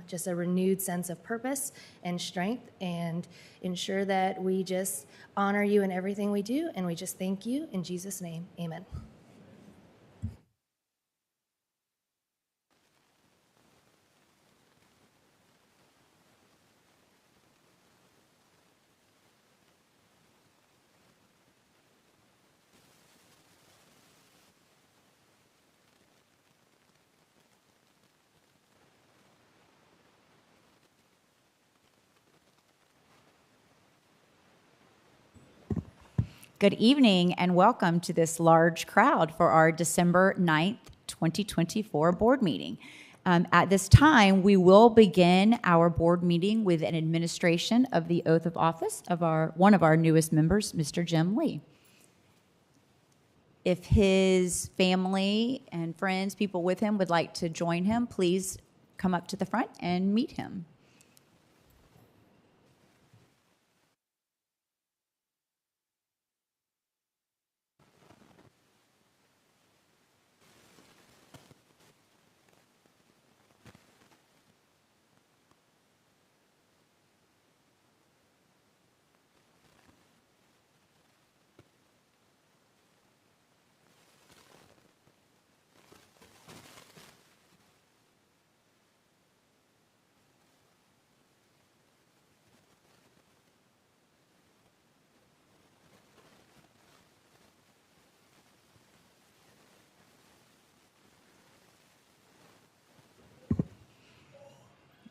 just a renewed sense of purpose and strength, and ensure that we just honor you in everything we do, and we just thank you. In Jesus' name, amen. Good evening and welcome to this large crowd for our December 9th, 2024 board meeting. At this time, we will begin our board meeting with an administration of the oath of office of one of our newest members, Mr. Jim Lee. If his family and friends, people with him, would like to join him, please come up to the front and meet him.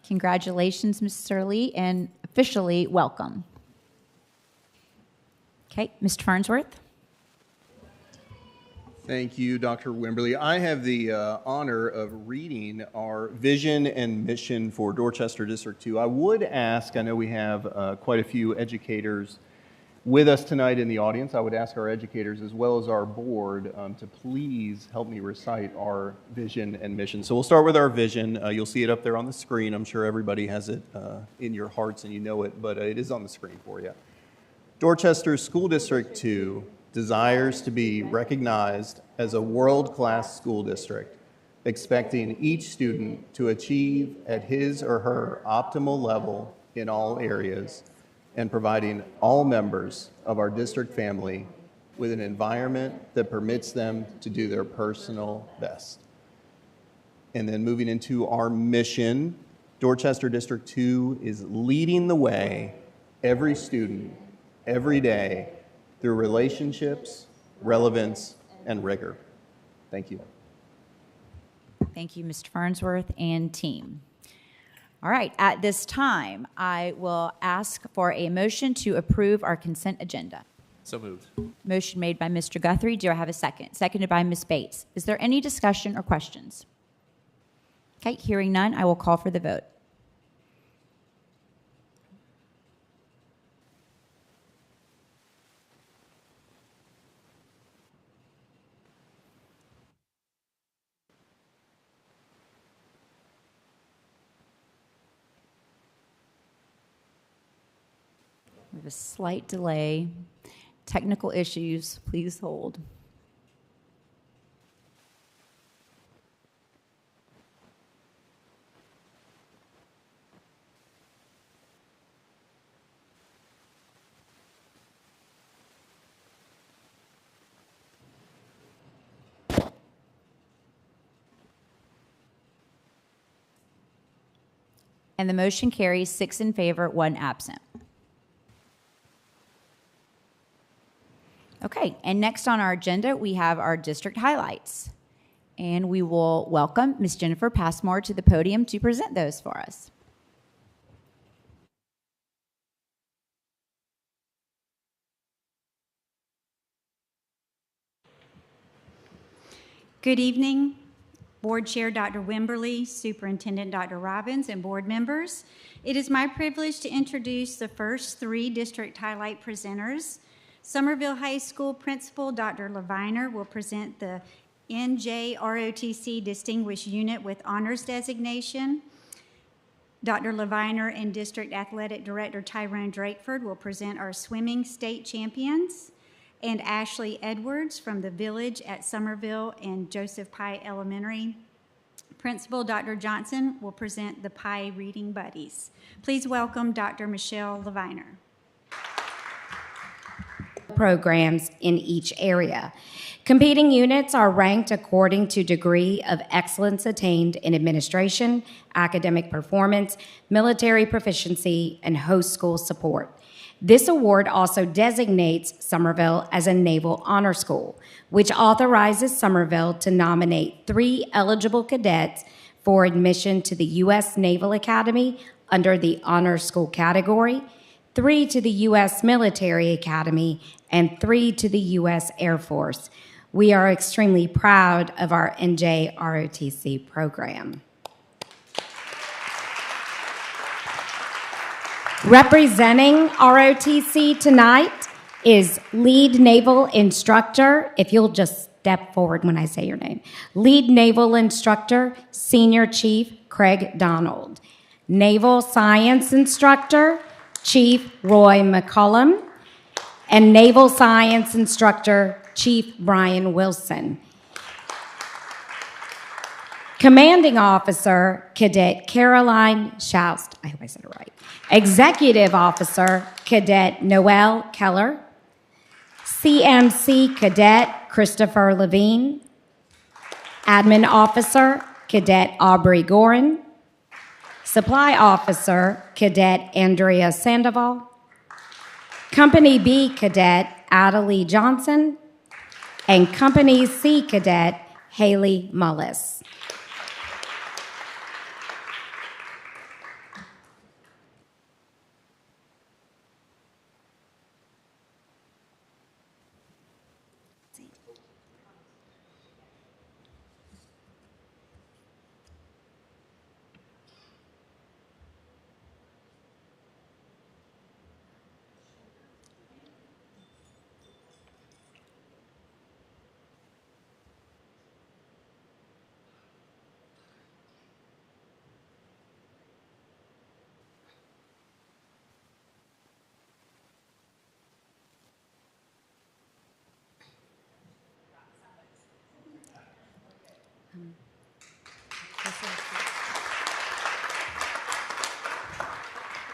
Congratulations, Mr. Lee, and officially welcome. Okay, Mr. Farnsworth. Thank you, Dr. Wimberly. I have the honor of reading our vision and mission for Dorchester District 2. I would ask, I know we have quite a few educators with us tonight in the audience. I would ask our educators as well as our board to please help me recite our vision and mission. So we'll start with our vision. You'll see it up there on the screen. I'm sure everybody has it in your hearts and you know it, but it is on the screen for you. Dorchester School District 2 desires to be recognized as a world-class school district, expecting each student to achieve at his or her optimal level in all areas, and providing all members of our district family with an environment that permits them to do their personal best. And then moving into our mission, Dorchester District 2 is leading the way every student, every day, through relationships, relevance, and rigor. Thank you. Thank you, Mr. Farnsworth and team. All right, at this time, I will ask for a motion to approve our consent agenda. So moved. Motion made by Mr. Guthrie. Do I have a second? Seconded by Ms. Bates. Is there any discussion or questions? Okay, hearing none, I will call for the vote. We have a slight delay. Technical issues, please hold. And the motion carries 6 in favor, 1 absent. Okay, and next on our agenda, we have our district highlights. And we will welcome Ms. Jennifer Passmore to the podium to present those for us. Good evening, Board Chair Dr. Wimberly, Superintendent Dr. Robbins, and board members. It is my privilege to introduce the first 3 district highlight presenters. Somerville High School Principal Dr. Leviner will present the NJROTC Distinguished Unit with Honors Designation. Dr. Leviner and District Athletic Director Tyrone Drakeford will present our swimming state champions. And Ashley Edwards from the Village at Somerville and Joseph Pye Elementary Principal Dr. Johnson will present the Pi Reading Buddies. Please welcome Dr. Michelle Leviner. Programs in each area. Competing units are ranked according to degree of excellence attained in administration, academic performance, military proficiency, and host school support. This award also designates Summerville as a Naval Honor School, which authorizes Summerville to nominate 3 eligible cadets for admission to the U.S. Naval Academy under the Honor School category, 3 to the U.S. Military Academy, and 3 to the U.S. Air Force. We are extremely proud of our NJ ROTC program. Representing ROTC tonight is Lead Naval Instructor, if you'll just step forward when I say your name, Lead Naval Instructor, Senior Chief Craig Donald. Naval Science Instructor, Chief Roy McCullum, and Naval Science Instructor, Chief Brian Wilson. Commanding Officer, Cadet Caroline Schaust, I hope I said it right. Executive Officer, Cadet Noel Keller. CMC Cadet Christopher Levine. Admin Officer, Cadet Aubrey Gorin. Supply Officer, Cadet Andrea Sandoval. Company B Cadet Adelie Johnson. And Company C Cadet Haley Mullis.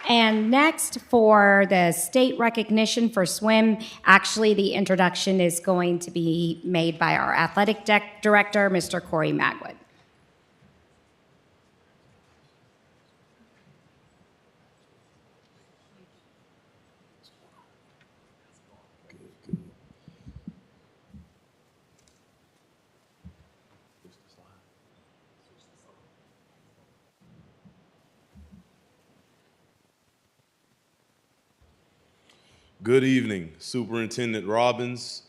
And next, for the state recognition for swim, actually the introduction is going to be made by our athletic director, Mr. Corey Magwood. Good evening, Superintendent Robbins,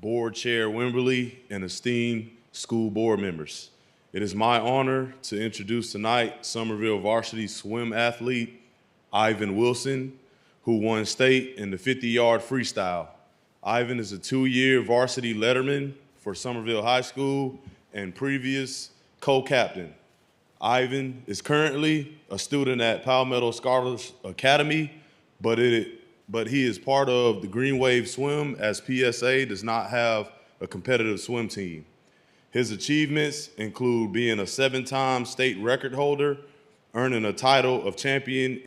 Board Chair Wimberly, and esteemed school board members. It is my honor to introduce tonight Summerville varsity swim athlete Ivan Wilson, who won state in the 50-yard freestyle. Ivan is a 2-year varsity letterman for Summerville High School and previous co-captain. Ivan is currently a student at Palmetto Scholars Academy, but he is part of the Green Wave Swim, as PSA does not have a competitive swim team. His achievements include being a 7-time state record holder, earning a title of champion.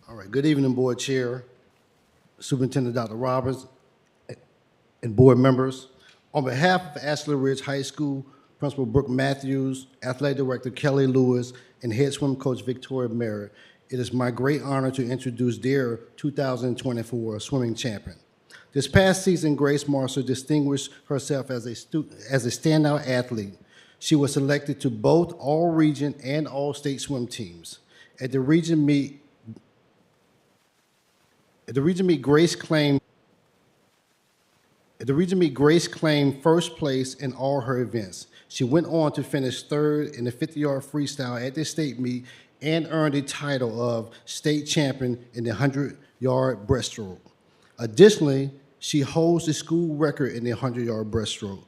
All right, good evening, Board Chair, Superintendent Dr. Roberts, and board members. On behalf of Ashley Ridge High School, Principal Brooke Matthews, Athletic Director Kelly Lewis, and Head Swim Coach Victoria Merritt, it is my great honor to introduce their 2024 swimming champion. This past season, Grace Marshall distinguished herself as a standout athlete. She was selected to both all-region and all-state swim teams. At the region meet, Grace claimed At the region meet, Grace claimed first place in all her events. She went on to finish third in the 50-yard freestyle at the state meet and earned the title of state champion in the 100-yard breaststroke. Additionally, she holds the school record in the 100-yard breaststroke.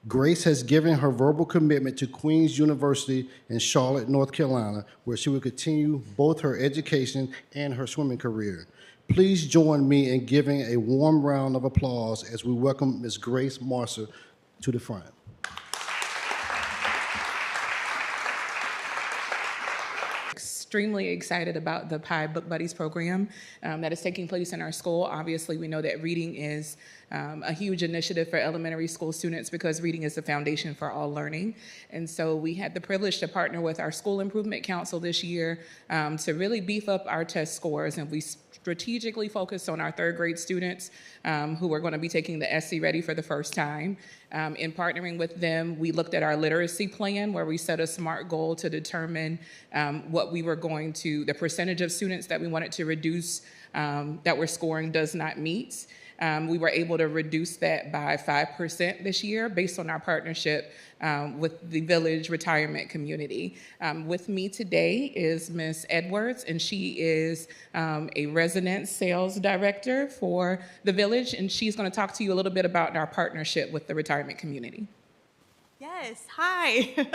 Grace has given her verbal commitment to Queen's University in Charlotte, North Carolina, where she will continue both her education and her swimming career. Please join me in giving a warm round of applause as we welcome Ms. Grace Marcer to the front. Extremely excited about the Pi Book Buddies program that is taking place in our school. Obviously, we know that reading is a huge initiative for elementary school students because reading is the foundation for all learning. And so we had the privilege to partner with our School Improvement Council this year to really beef up our test scores, and we strategically focused on our third grade students who are going to be taking the SC Ready for the first time. In partnering with them, we looked at our literacy plan where we set a SMART goal to determine what we were going to, the percentage of students that we wanted to reduce that were scoring does not meet. We were able to reduce that by 5% this year based on our partnership with the Village Retirement Community. With me today is Ms. Edwards, and she is a resident sales director for the Village, and she's going to talk to you a little bit about our partnership with the retirement community. Yes, hi.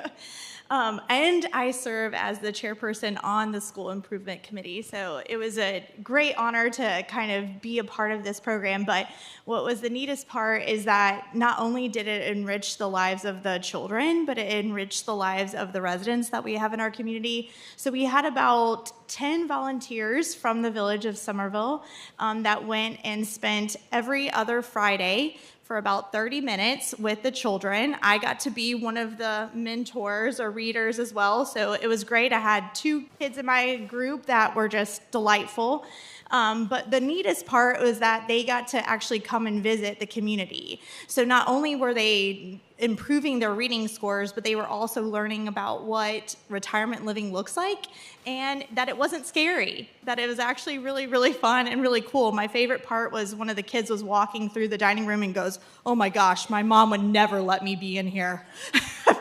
And I serve as the chairperson on the School Improvement Committee. So it was a great honor to kind of be a part of this program. But what was the neatest part is that not only did it enrich the lives of the children, but it enriched the lives of the residents that we have in our community. So we had about 10 volunteers from the village of Somerville that went and spent every other Friday for about 30 minutes with the children. I got to be one of the mentors or readers as well, so it was great. I had 2 kids in my group that were just delightful. But the neatest part was that they got to actually come and visit the community. So not only were they improving their reading scores, but they were also learning about what retirement living looks like and that it wasn't scary, that it was actually really, really fun and really cool. My favorite part was one of the kids was walking through the dining room and goes, "Oh my gosh, my mom would never let me be in here,"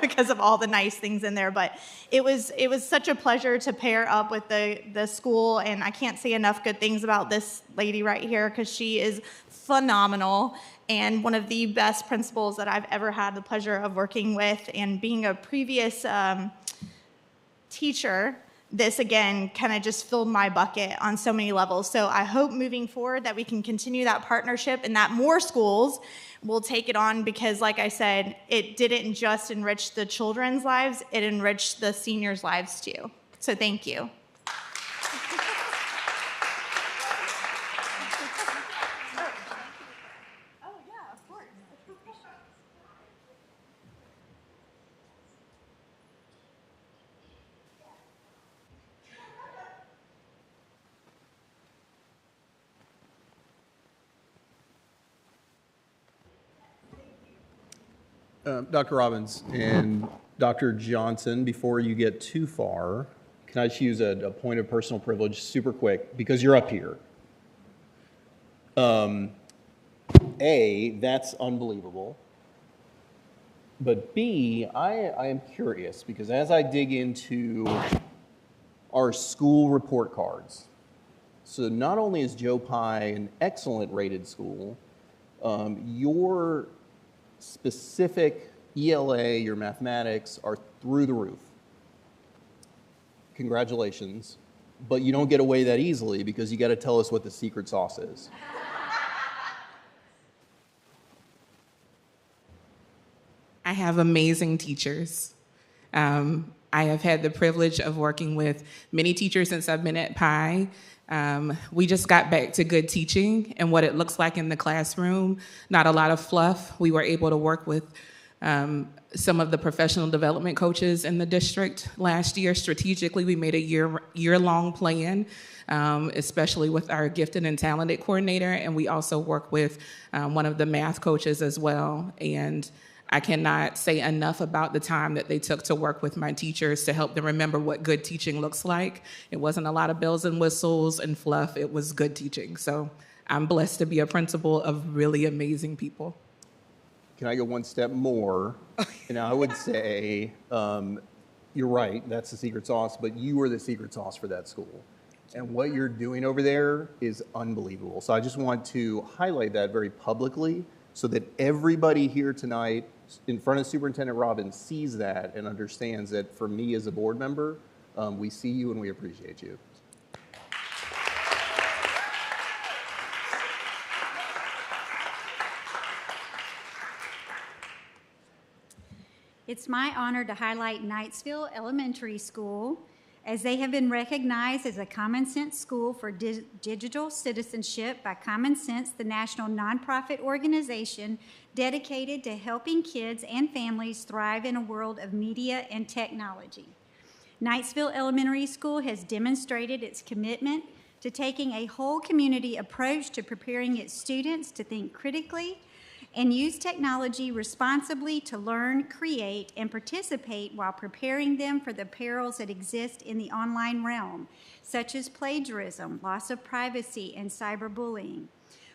because of all the nice things in there. But it was such a pleasure to pair up with the school, and I can't say enough good things about this lady right here because she is phenomenal and one of the best principals that I've ever had the pleasure of working with. And being a previous teacher, this again kind of just filled my bucket on so many levels. So I hope moving forward that we can continue that partnership and that more schools will take it on because, like I said, it didn't just enrich the children's lives, it enriched the seniors' lives too. So thank you. Dr. Robbins and Dr. Johnson, before you get too far, can I just use a point of personal privilege super quick because you're up here? A, that's unbelievable. But B, I am curious because as I dig into our school report cards, so not only is Joe Pye an excellent rated school, your specific ELA, your mathematics are through the roof. Congratulations. But you don't get away that easily because you got to tell us what the secret sauce is. I have amazing teachers. I have had the privilege of working with many teachers since I've been at Pi. We just got back to good teaching and what it looks like in the classroom. Not a lot of fluff. We were able to work with some of the professional development coaches in the district last year. Strategically, we made a year-long plan, especially with our gifted and talented coordinator, and we also work with one of the math coaches as well. And I cannot say enough about the time that they took to work with my teachers to help them remember what good teaching looks like. It wasn't a lot of bells and whistles and fluff. It was good teaching. So I'm blessed to be a principal of really amazing people. can I go one step more? And I would say, you're right, that's the secret sauce, but you are the secret sauce for that school. And what you're doing over there is unbelievable. So I just want to highlight that very publicly so that everybody here tonight in front of Superintendent Robbins sees that and understands that for me as a board member, we see you and we appreciate you. It's my honor to highlight Knightsville Elementary School, as they have been recognized as a Common Sense School for Digital Citizenship by Common Sense, the national nonprofit organization dedicated to helping kids and families thrive in a world of media and technology. Knightsville Elementary School has demonstrated its commitment to taking a whole community approach to preparing its students to think critically and use technology responsibly to learn, create, and participate while preparing them for the perils that exist in the online realm, such as plagiarism, loss of privacy, and cyberbullying.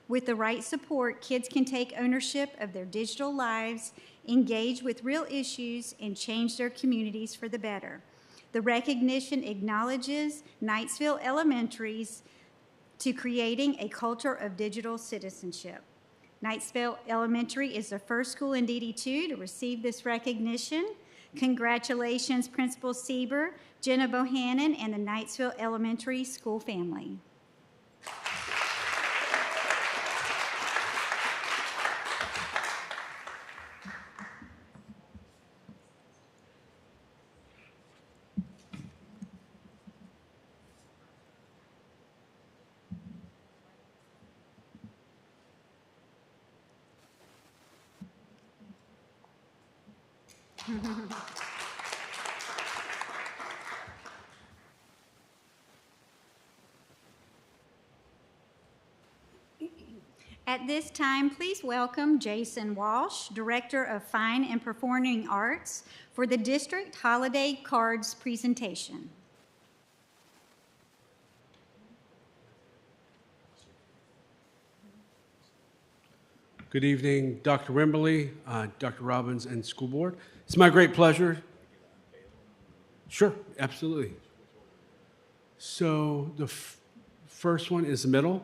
With the right support, kids can take ownership of their digital lives, engage with real issues, and change their communities for the better. The recognition acknowledges Knightsville Elementary's to creating a culture of digital citizenship. Knightsville Elementary is the first school in DD2 to receive this recognition. Congratulations, Principal Sieber, Jenna Bohannon, and the Knightsville Elementary School family. At this time, please welcome Jason Walsh, Director of Fine and Performing Arts, for the District Holiday Cards presentation. Good evening, Dr. Wimberly, Dr. Robbins, and School Board. It's my great pleasure. Sure, absolutely. So the first one is the middle.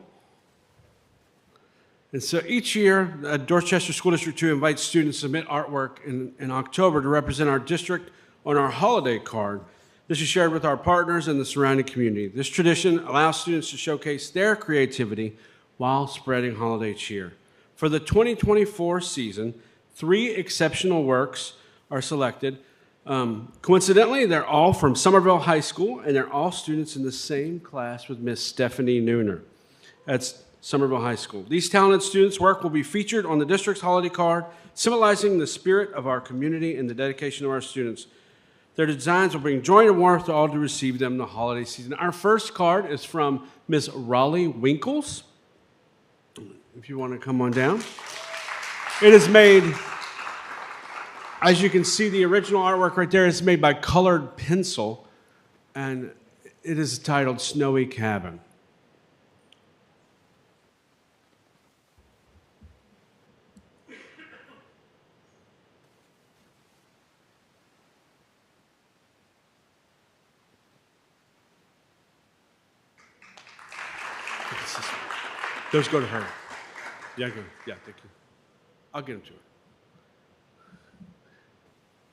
And so each year, Dorchester School District 2 invites students to submit artwork in October to represent our district on our holiday card. This is shared with our partners and the surrounding community. This tradition allows students to showcase their creativity while spreading holiday cheer. For the 2024 season, 3 exceptional works are selected. Coincidentally, they're all from Somerville High School, and they're all students in the same class with Miss Stephanie Nooner. That's Somerville High School. These talented students' work will be featured on the district's holiday card, symbolizing the spirit of our community and the dedication of our students. Their designs will bring joy and warmth to all who receive them in the holiday season. Our first card is from Miss Raleigh Winkles. If you want to come on down. It is made, as you can see, the original artwork right there is made by colored pencil, and it is titled Snowy Cabin. Those go to her. Yeah, go. Yeah, thank you. I'll get them to her.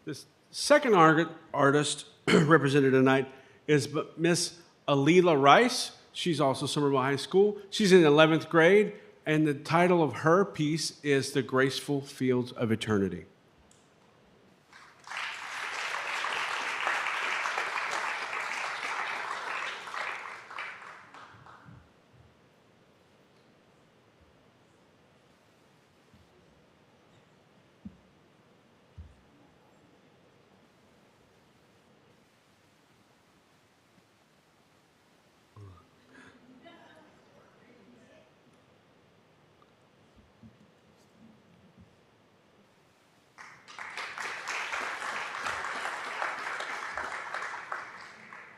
This second artist represented tonight is Miss Alila Rice. She's also Somerville High School. She's in 11th grade, and the title of her piece is The Graceful Fields of Eternity.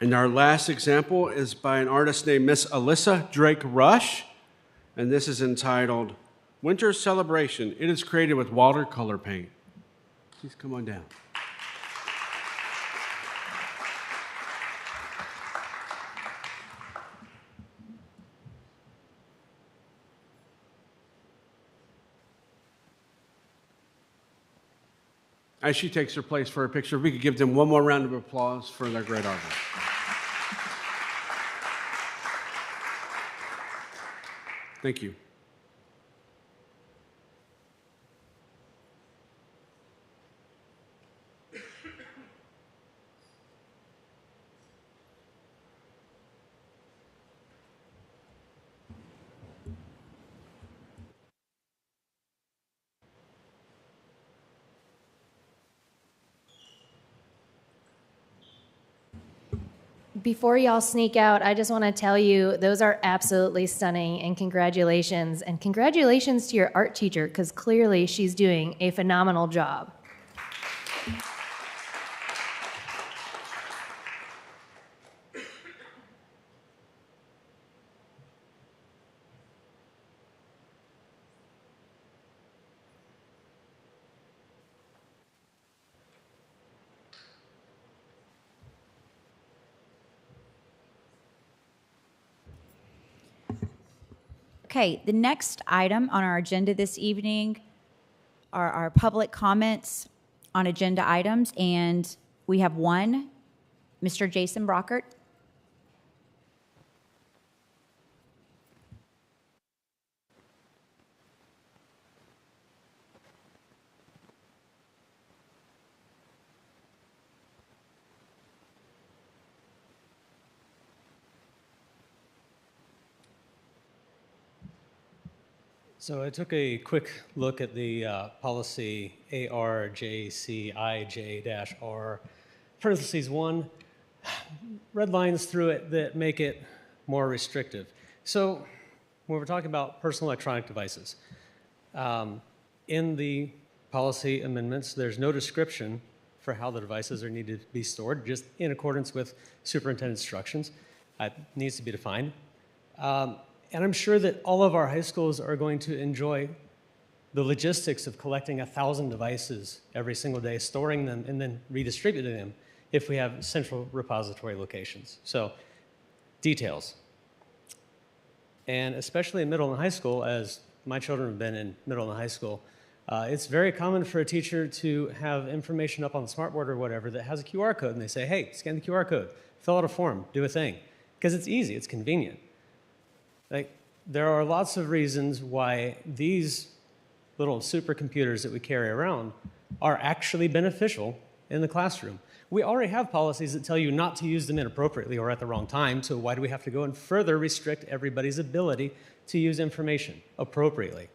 And our last example is by an artist named Miss Alyssa Drake Rush, and this is entitled Winter Celebration. It is created with watercolor paint. Please come on down. As she takes her place for a picture, we could give them one more round of applause for their great artwork. Thank you. Before y'all sneak out, I just want to tell you those are absolutely stunning, and congratulations. And congratulations to your art teacher, because clearly she's doing a phenomenal job. Okay, the next item on our agenda this evening are our public comments on agenda items, and we have one, Mr. Jason Brockert. So I took a quick look at the policy ARJCIJ-R, parentheses 1, red lines through it that make it more restrictive. So when we're talking about personal electronic devices, in the policy amendments, there's no description for how the devices are needed to be stored, just in accordance with superintendent's instructions. It needs to be defined. And I'm sure that all of our high schools are going to enjoy the logistics of collecting 1,000 devices every single day, storing them, and then redistributing them if we have central repository locations. So, details. And especially in middle and high school, as my children have been in middle and high school, it's very common for a teacher to have information up on the smartboard or whatever that has a QR code, and they say, hey, scan the QR code, fill out a form, do a thing. Because it's easy, it's convenient. Like, there are lots of reasons why these little supercomputers that we carry around are actually beneficial in the classroom. We already have policies that tell you not to use them inappropriately or at the wrong time, so why do we have to go and further restrict everybody's ability to use information appropriately?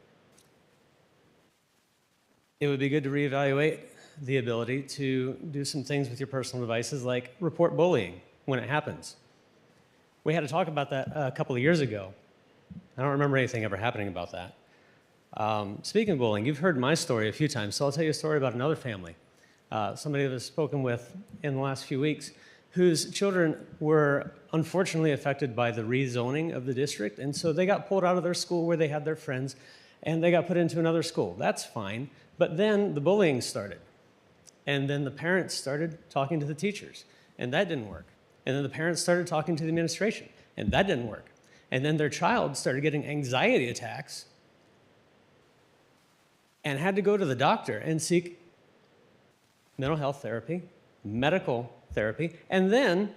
It would be good to reevaluate the ability to do some things with your personal devices, like report bullying when it happens. We had to talk about that a couple of years ago. I don't remember anything ever happening about that. Speaking of bullying, you've heard my story a few times, so I'll tell you a story about another family. Somebody that I've spoken with in the last few weeks whose children were unfortunately affected by the rezoning of the district, and so they got pulled out of their school where they had their friends, and they got put into another school. That's fine, but then the bullying started, and then the parents started talking to the teachers, and that didn't work. And then the parents started talking to the administration, and that didn't work. And then their child started getting anxiety attacks and had to go to the doctor and seek mental health therapy, medical therapy, and then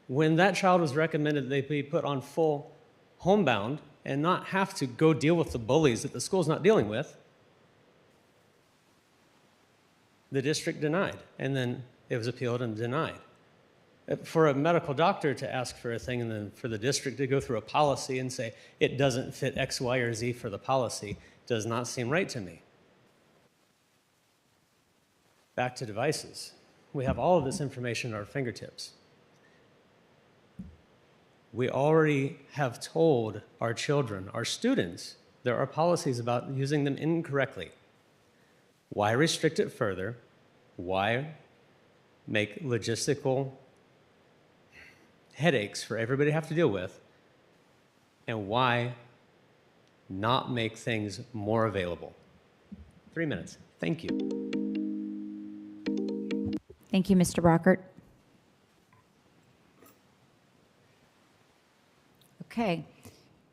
when that child was recommended that they be put on full homebound and not have to go deal with the bullies that the school's not dealing with, the district denied, and then it was appealed and denied. For a medical doctor to ask for a thing and then for the district to go through a policy and say it doesn't fit X, Y, or Z for the policy does not seem right to me. Back to devices. We have all of this information at our fingertips. We already have told our children, our students, there are policies about using them incorrectly. Why restrict it further? Why make logistical headaches for everybody to have to deal with? And why not make things more available. 3 minutes. Thank you. Thank you, Mr. Brockert. Okay.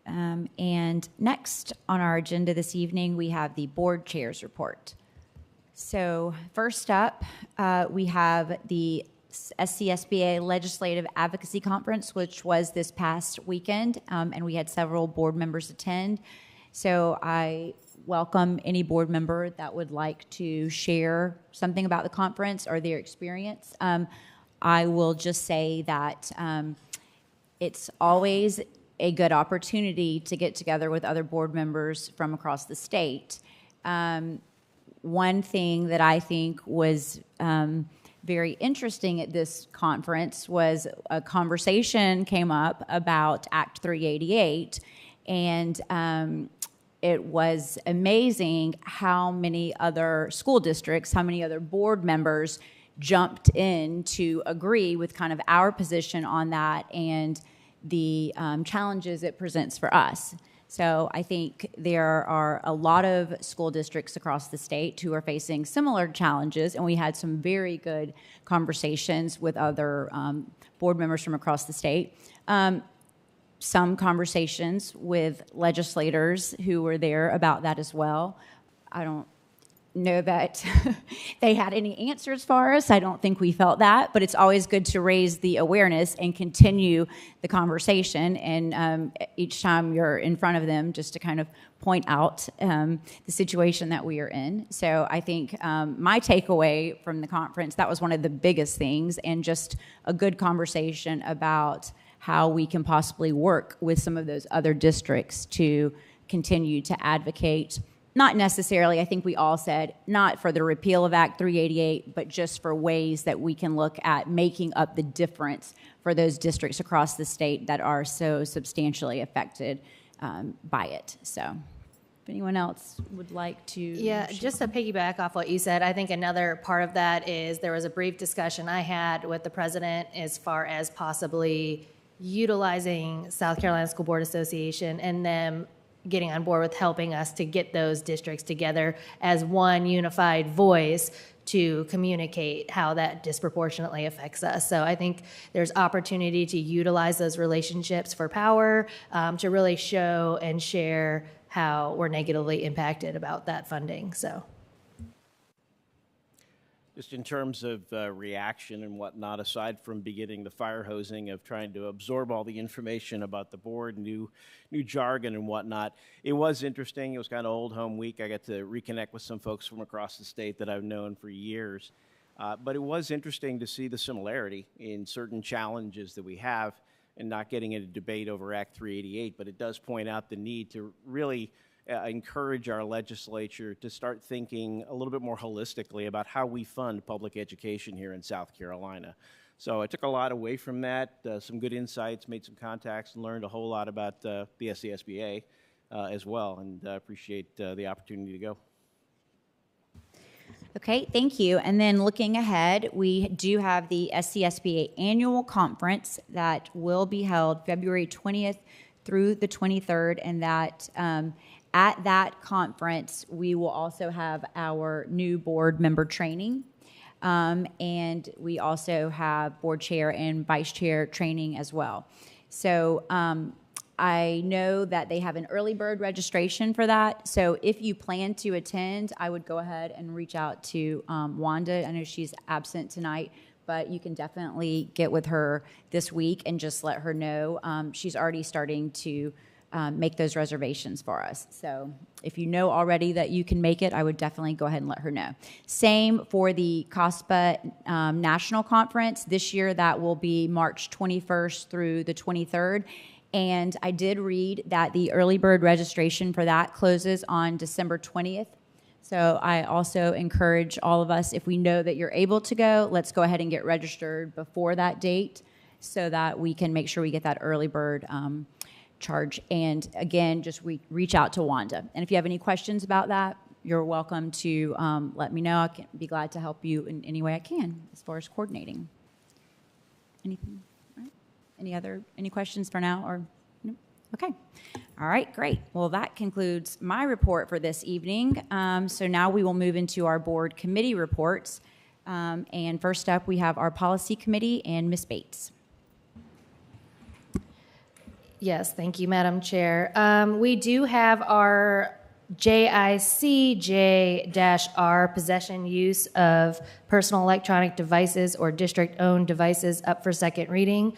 And next on our agenda this evening, we have the board chairs report. So first up, we have the SCSBA Legislative Advocacy Conference, which was this past weekend, and we had several board members attend. So I welcome any board member that would like to share something about the conference or their experience. I will just say that it's always a good opportunity to get together with other board members from across the state. One thing that I think was very interesting at this conference was a conversation came up about Act 388, and it was amazing how many other school districts, how many other board members jumped in to agree with kind of our position on that and the challenges it presents for us. So I think there are a lot of school districts across the state who are facing similar challenges, and we had some very good conversations with other board members from across the state. Some conversations with legislators who were there about that as well. I don't know that they had any answers for us. I don't think we felt that, but it's always good to raise the awareness and continue the conversation. And each time you're in front of them, just to kind of point out the situation that we are in. So I think my takeaway from the conference, that was one of the biggest things, and just a good conversation about how we can possibly work with some of those other districts to continue to advocate. Not necessarily, I think we all said, not for the repeal of Act 388, but just for ways that we can look at making up the difference for those districts across the state that are so substantially affected by it. So if anyone else would like to... Yeah, just to piggyback off what you said, I think another part of that is there was a brief discussion I had with the president as far as possibly utilizing South Carolina School Board Association and them getting on board with helping us to get those districts together as one unified voice to communicate how that disproportionately affects us. So I think there's opportunity to utilize those relationships for power, to really show and share how we're negatively impacted about that funding. So. Just in terms of reaction and whatnot, aside from beginning the fire hosing of trying to absorb all the information about the board, new jargon and whatnot, it was interesting. It was kind of old home week. I got to reconnect with some folks from across the state that I've known for years. But it was interesting to see the similarity in certain challenges that we have, and not getting into debate over Act 388, but it does point out the need to really encourage our legislature to start thinking a little bit more holistically about how we fund public education here in South Carolina. So I took a lot away from that, some good insights, made some contacts, and learned a whole lot about the SCSBA as well, and appreciate the opportunity to go. Okay, thank you. And then looking ahead, we do have the SCSBA Annual Conference that will be held February 20th through the 23rd, and that at that conference, we will also have our new board member training, and we also have board chair and vice chair training as well. So I know that they have an early bird registration for that. So if you plan to attend, I would go ahead and reach out to Wanda. I know she's absent tonight, but you can definitely get with her this week and just let her know. She's already starting to make those reservations for us. So if you know already that you can make it, I would definitely go ahead and let her know. Same for the COSPA National Conference. This year, that will be March 21st through the 23rd. And I did read that the early bird registration for that closes on December 20th. So I also encourage all of us, if we know that you're able to go, let's go ahead and get registered before that date so that we can make sure we get that early bird charge. And again, just reach out to Wanda. And if you have any questions about that, you're welcome to let me know. I can be glad to help you in any way I can as far as coordinating. Anything? All right. Any questions for now? Or no? Okay. All right, great. Well, that concludes my report for this evening. So now we will move into our board committee reports. And first up, we have our policy committee and Ms. Bates. Yes, thank you, Madam Chair. We do have our JICJ-R possession use of personal electronic devices or district-owned devices up for second reading.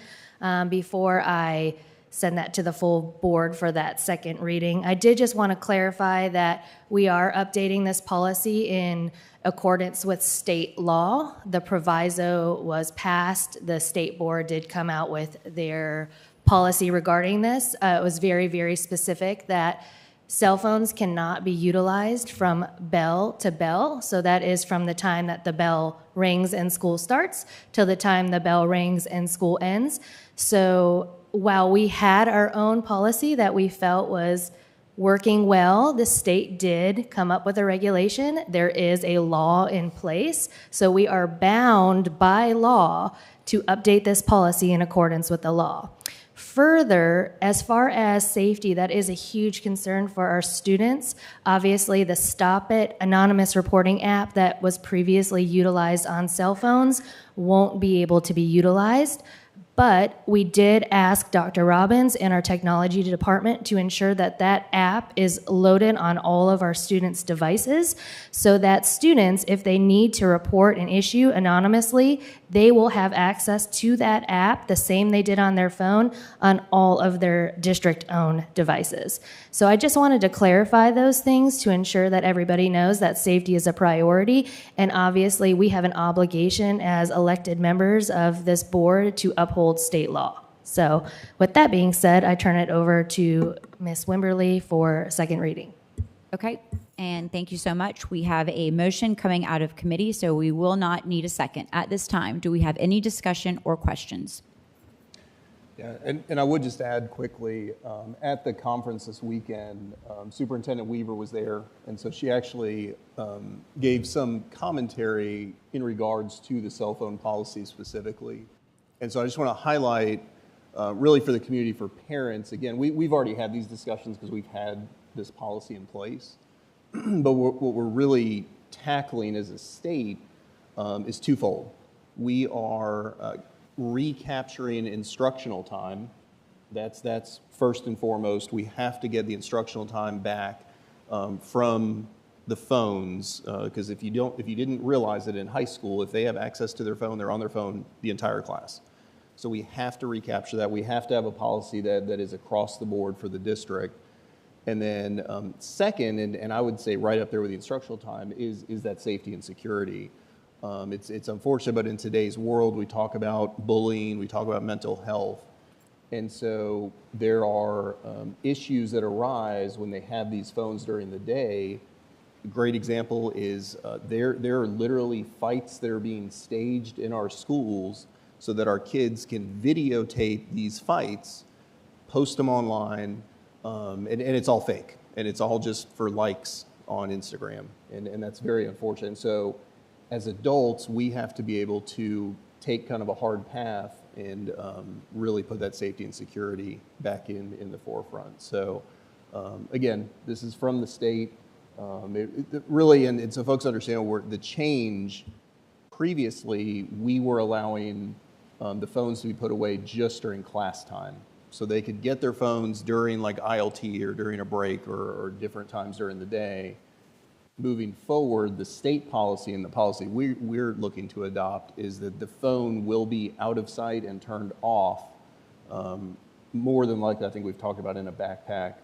Before I send that to the full board for that second reading, I did just want to clarify that we are updating this policy in accordance with state law. The proviso was passed. The state board did come out with their policy regarding this. It was very, very specific that cell phones cannot be utilized from bell to bell. So that is from the time that the bell rings and school starts till the time the bell rings and school ends. So while we had our own policy that we felt was working well, the state did come up with a regulation. There is a law in place. So we are bound by law to update this policy in accordance with the law. Further, as far as safety, that is a huge concern for our students. Obviously, the Stop It anonymous reporting app that was previously utilized on cell phones won't be able to be utilized. But we did ask Dr. Robbins and our technology department to ensure that that app is loaded on all of our students' devices so that students, if they need to report an issue anonymously, they will have access to that app, the same they did on their phone, on all of their district-owned devices. So I just wanted to clarify those things to ensure that everybody knows that safety is a priority. And obviously, we have an obligation as elected members of this board to uphold state law. So with that being said, I turn it over to Ms. Wimberly for second reading. Okay, and thank you so much. We have a motion coming out of committee, so we will not need a second. At this time, do we have any discussion or questions? Yeah, and I would just add quickly, at the conference this weekend, Superintendent Weaver was there, and so she actually gave some commentary in regards to the cell phone policy specifically. And so I just want to highlight, really for the community, for parents, again, we've already had these discussions because we've had this policy in place. But what we're really tackling as a state is twofold. We are recapturing instructional time. That's first and foremost. We have to get the instructional time back from the phones, because if you didn't realize it in high school, if they have access to their phone, they're on their phone the entire class. So we have to recapture that. We have to have a policy that is across the board for the district. And then second, and I would say right up there with the instructional time, is that safety and security. It's unfortunate, but in today's world, we talk about bullying, we talk about mental health. And so there are issues that arise when they have these phones during the day. A great example is there are literally fights that are being staged in our schools so that our kids can videotape these fights, post them online, and it's all fake. And it's all just for likes on Instagram. And that's very unfortunate. And so as adults, we have to be able to take kind of a hard path and really put that safety and security back in the forefront. So again, this is from the state. It really, and so folks understand the change. Previously, we were allowing the phones to be put away just during class time. So they could get their phones during like ILT or during a break or different times during the day. Moving forward, the state policy and the policy we're looking to adopt is that the phone will be out of sight and turned off, more than likely, I think we've talked about in a backpack,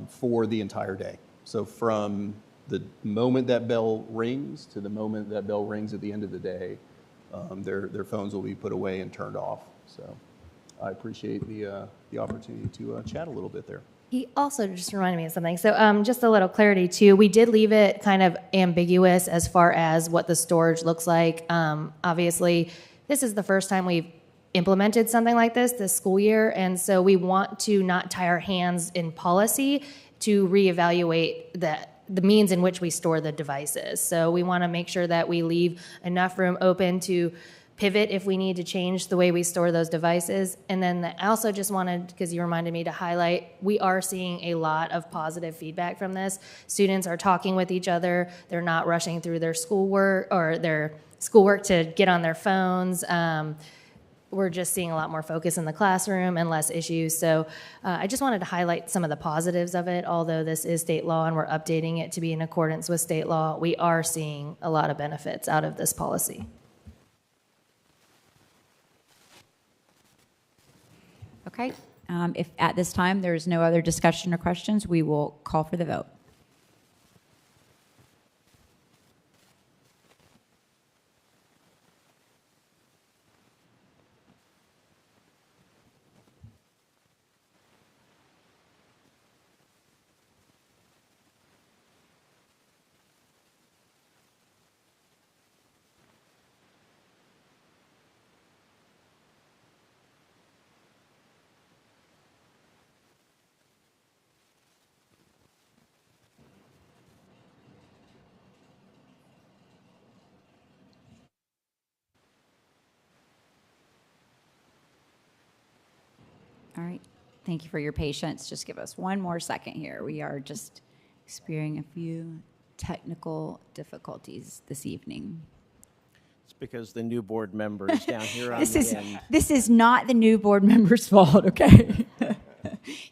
for the entire day. So from the moment that bell rings to the moment that bell rings at the end of the day, their phones will be put away and turned off. So I appreciate the opportunity to chat a little bit there. He also just reminded me of something. So just a little clarity too. We did leave it kind of ambiguous as far as what the storage looks like. Obviously, this is the first time we've implemented something like this school year. And so we want to not tie our hands in policy to reevaluate the means in which we store the devices. So we want to make sure that we leave enough room open to pivot if we need to change the way we store those devices. And then I also just wanted, because you reminded me to highlight, we are seeing a lot of positive feedback from this. Students are talking with each other. They're not rushing through their schoolwork to get on their phones. We're just seeing a lot more focus in the classroom and less issues. So I just wanted to highlight some of the positives of it. Although this is state law and we're updating it to be in accordance with state law, we are seeing a lot of benefits out of this policy. Okay. If at this time there's no other discussion or questions, we will call for the vote. All right. Thank you for your patience. Just give us one more second here. We are just experiencing a few technical difficulties this evening. It's because the new board members down here on the end. This is not the new board members' fault, okay?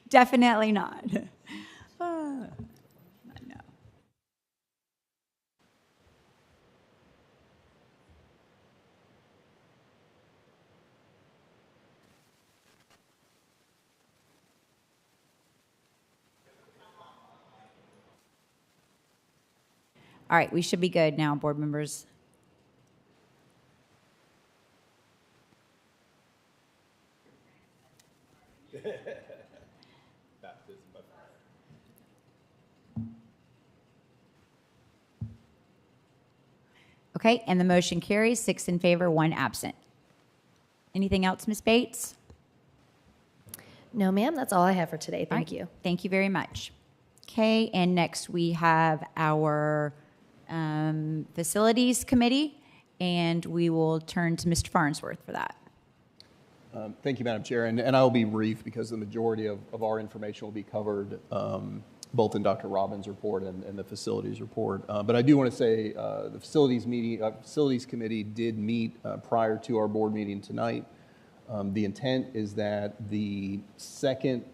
Definitely not. I know. All right, we should be good now, board members. Okay, and the motion carries, 6 in favor, 1 absent. Anything else, Ms. Bates? No, ma'am, that's all I have for today. Thank you. Thank you very much. Okay, and next we have our Facilities Committee, and we will turn to Mr. Farnsworth for that. Thank you, Madam Chair, and I will be brief because the majority of our information will be covered both in Dr. Robbins' report and the facilities report. But I do want to say the Facilities Committee did meet prior to our board meeting tonight. The intent is that the second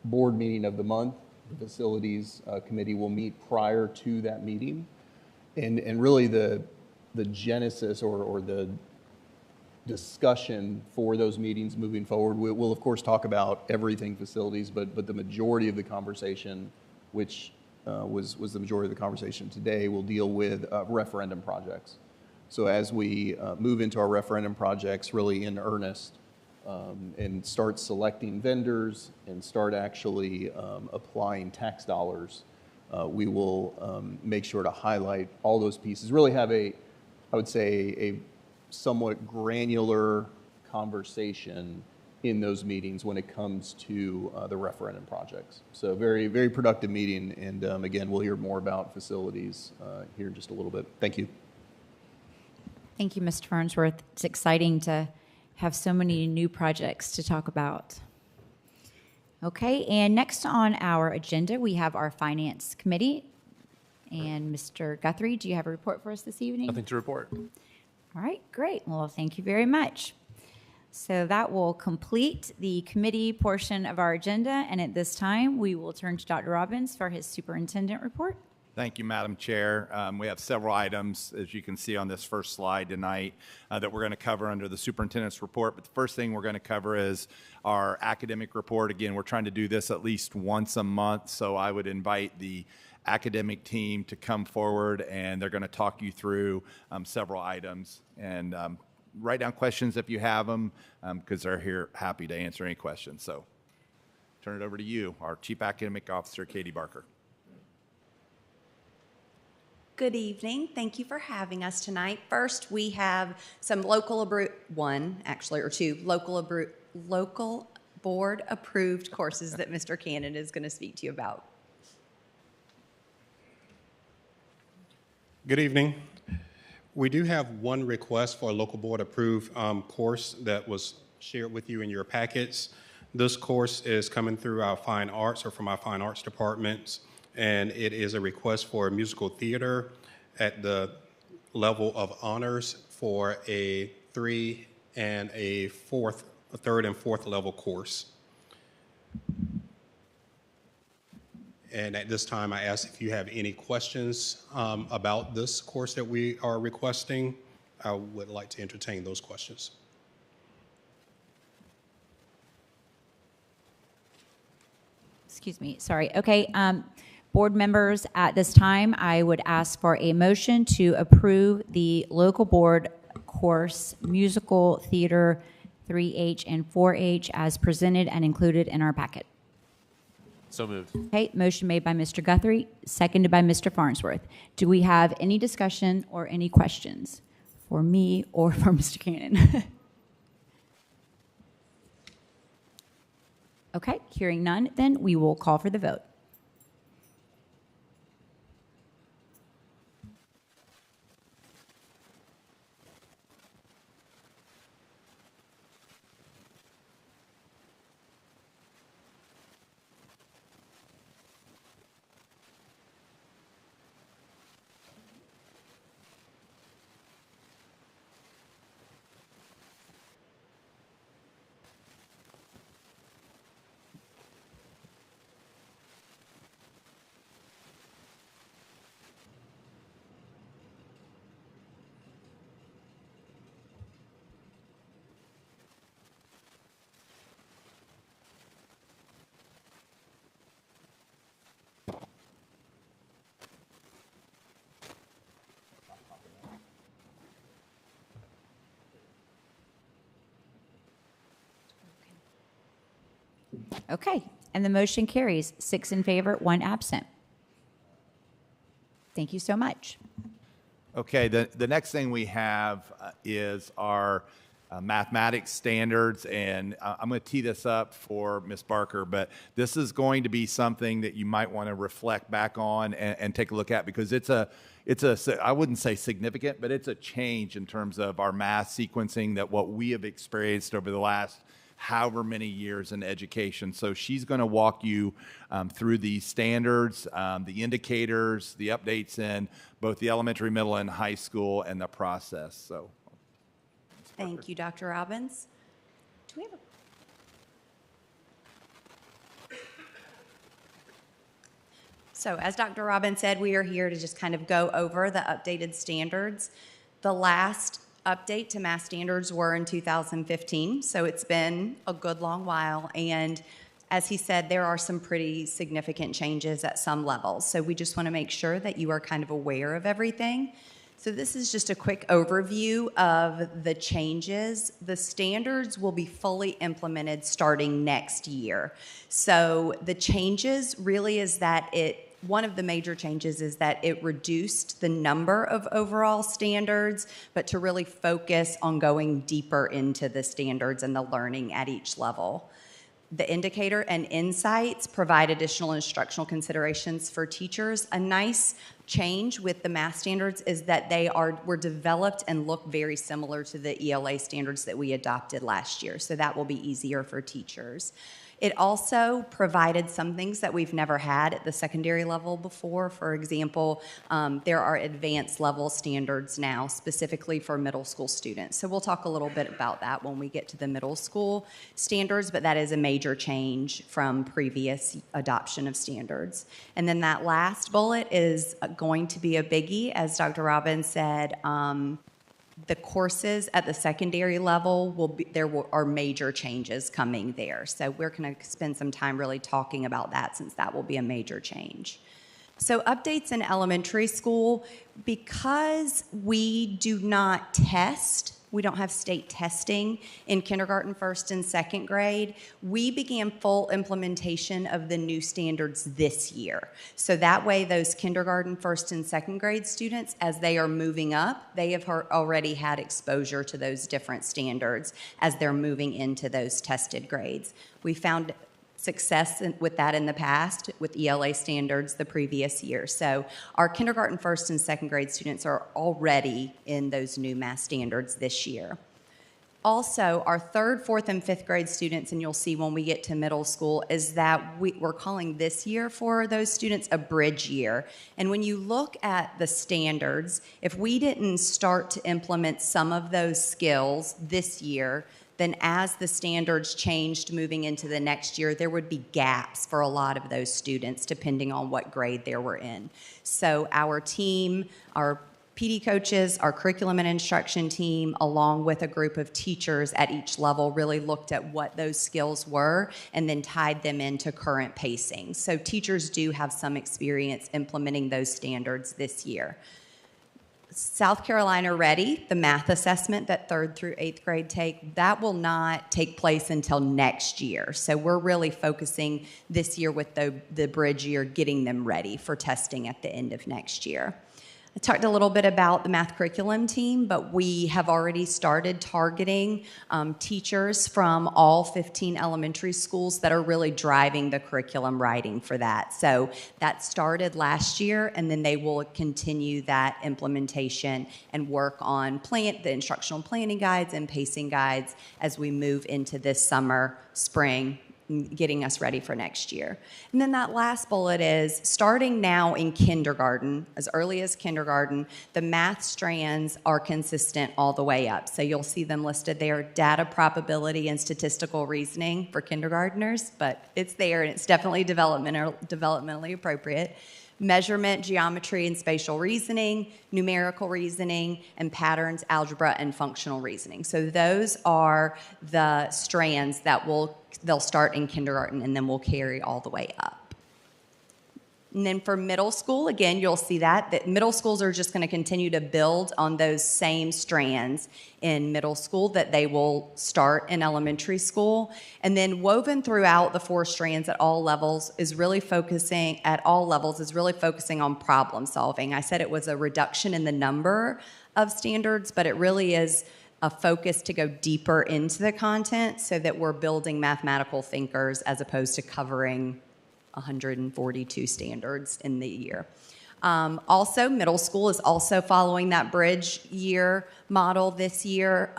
board meeting of the month, the Facilities Committee will meet prior to that meeting. And really the genesis or the discussion for those meetings moving forward, we'll of course talk about everything facilities, but the majority of the conversation, which was the majority of the conversation today, will deal with referendum projects. So as we move into our referendum projects really in earnest and start selecting vendors and start actually applying tax dollars, we will make sure to highlight all those pieces, really have I would say, a somewhat granular conversation in those meetings when it comes to the referendum projects. So very, very productive meeting, and again, we'll hear more about facilities here in just a little bit. Thank you. Thank you, Mr. Farnsworth. It's exciting to have so many new projects to talk about. Okay, and next on our agenda, we have our Finance Committee. And Mr. Guthrie, do you have a report for us this evening? Nothing to report. All right, great. Well, thank you very much. So that will complete the committee portion of our agenda. And at this time, we will turn to Dr. Robbins for his superintendent report. Thank you, Madam Chair. We have several items, as you can see on this first slide tonight, that we're going to cover under the superintendent's report. But the first thing we're going to cover is our academic report. Again, we're trying to do this at least once a month, so I would invite the academic team to come forward, and they're going to talk you through several items. And write down questions if you have them, because they're here happy to answer any questions. So turn it over to you, our Chief Academic Officer, Katie Barker. Good evening. Thank you for having us tonight. First, we have some local board approved courses that Mr. Cannon is going to speak to you about. Good evening. We do have one request for a local board approved course that was shared with you in your packets. This course is coming through our fine arts or from our fine arts departments, and it is a request for musical theater at the level of honors for a third and fourth level course. And at this time, I ask if you have any questions about this course that we are requesting. I would like to entertain those questions. Excuse me, sorry. Okay, board members, at this time, I would ask for a motion to approve the local board course Musical Theater 3H and 4H as presented and included in our packet. So moved. Okay, motion made by Mr. Guthrie, seconded by Mr. Farnsworth. Do we have any discussion or any questions for me or for Mr. Cannon? Okay, hearing none, then we will call for the vote. Okay, and the motion carries 6 in favor, 1 absent. Thank you so much. Okay, the next thing we have is our mathematics standards, and I'm going to tee this up for Ms. Barker, but this is going to be something that you might want to reflect back on and take a look at, because it's a I wouldn't say significant, but it's a change in terms of our math sequencing that what we have experienced over the last however many years in education. So she's going to walk you through the standards, the indicators, the updates in both the elementary, middle, and high school, and the process. So, thank you, Dr. Robbins. Do we have a So as Dr. Robbins said, we are here to just kind of go over the updated standards. The last update to math standards were in 2015, so it's been a good long while. And as he said, there are some pretty significant changes at some levels. So we just want to make sure that you are kind of aware of everything. So this is just a quick overview of the changes. The standards will be fully implemented starting next year. So the changes really is that one of the major changes is that it reduced the number of overall standards, but to really focus on going deeper into the standards and the learning at each level. The indicator and insights provide additional instructional considerations for teachers. A nice change with the math standards is that were developed and look very similar to the ELA standards that we adopted last year, so that will be easier for teachers. It also provided some things that we've never had at the secondary level before. For example, there are advanced level standards now specifically for middle school students. So we'll talk a little bit about that when we get to the middle school standards, but that is a major change from previous adoption of standards. And then that last bullet is going to be a biggie, as Dr. Robbins said. The courses at the secondary level are major changes coming there. So we're going to spend some time really talking about that, since that will be a major change. So updates in elementary school, because we do not test, we don't have state testing in kindergarten, first, and second grade, we began full implementation of the new standards this year. So that way, those kindergarten, first, and second grade students, as they are moving up, they have already had exposure to those different standards as they're moving into those tested grades. We found success with that in the past with ELA standards the previous year. So our kindergarten, first, and second grade students are already in those new math standards this year. Also, our third, fourth, and fifth grade students, and you'll see when we get to middle school, is that we're calling this year for those students a bridge year. And when you look at the standards, if we didn't start to implement some of those skills this year, then as the standards changed moving into the next year, there would be gaps for a lot of those students depending on what grade they were in. So our team, our PD coaches, our curriculum and instruction team, along with a group of teachers at each level, really looked at what those skills were and then tied them into current pacing. So teachers do have some experience implementing those standards this year. South Carolina Ready, the math assessment that 3rd through 8th grade take, that will not take place until next year. So we're really focusing this year with the bridge year, getting them ready for testing at the end of next year. I talked a little bit about the math curriculum team, but we have already started targeting teachers from all 15 elementary schools that are really driving the curriculum writing for that. So that started last year, and then they will continue that implementation and work on the instructional planning guides and pacing guides as we move into this summer, spring, getting us ready for next year. And then that last bullet is starting now in kindergarten, as early as kindergarten, the math strands are consistent all the way up. So you'll see them listed there, data probability and statistical reasoning for kindergartners, but it's there and it's definitely developmentally appropriate. Measurement, geometry, and spatial reasoning, numerical reasoning, and patterns, algebra, and functional reasoning. So those are the strands that they'll start in kindergarten and then will carry all the way up. And then for middle school, again, you'll see that middle schools are just going to continue to build on those same strands in middle school that they will start in elementary school. And then woven throughout the 4 strands at all levels is really focusing on problem solving. I said it was a reduction in the number of standards, but it really is a focus to go deeper into the content so that we're building mathematical thinkers as opposed to covering 142 standards in the year. Also, middle school is also following that bridge year model this year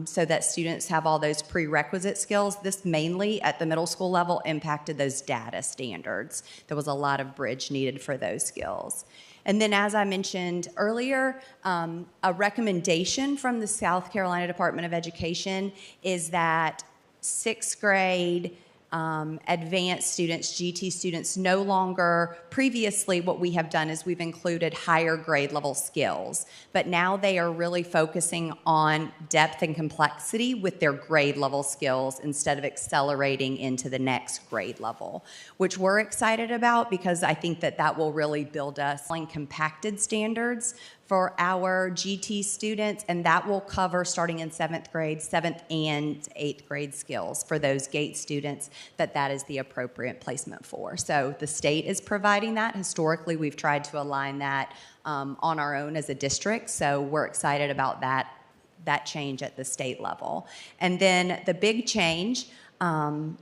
so that students have all those prerequisite skills. This mainly at the middle school level impacted those data standards. There was a lot of bridge needed for those skills. And then, as I mentioned earlier, a recommendation from the South Carolina Department of Education is that 6th grade advanced students, GT students, no longer, previously what we have done is we've included higher grade level skills, but now they are really focusing on depth and complexity with their grade level skills instead of accelerating into the next grade level, which we're excited about because I think that will really build us on compacted standards for our GT students, and that will cover starting in 7th grade, 7th and 8th grade skills for those GATE students that is the appropriate placement for. So the state is providing that. Historically, we've tried to align that on our own as a district, so we're excited about that change at the state level. And then the big change,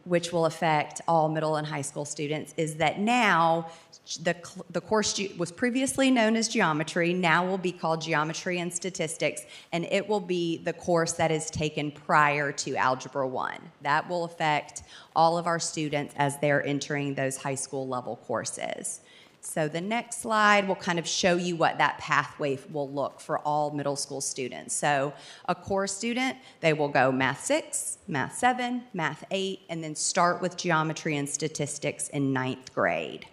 which will affect all middle and high school students, is that now the course was previously known as geometry, now will be called geometry and statistics, and it will be the course that is taken prior to Algebra 1. That will affect all of our students as they're entering those high school level courses. So the next slide will kind of show you what that pathway will look for all middle school students. So a core student, they will go Math 6, Math 7, Math 8, and then start with geometry and statistics in 9th grade.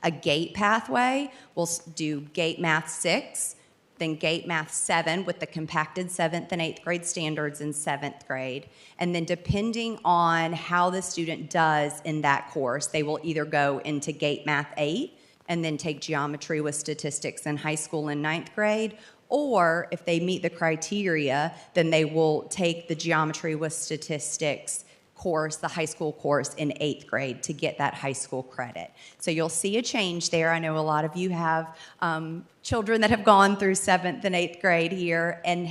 A GATE pathway will do GATE Math 6, then GATE Math 7 with the compacted 7th and 8th grade standards in 7th grade. And then depending on how the student does in that course, they will either go into GATE Math 8 and then take geometry with statistics in high school in 9th grade, or if they meet the criteria, then they will take the geometry with statistics course, the high school course in 8th grade to get that high school credit. So you'll see a change there. I know a lot of you have children that have gone through 7th and 8th grade here, and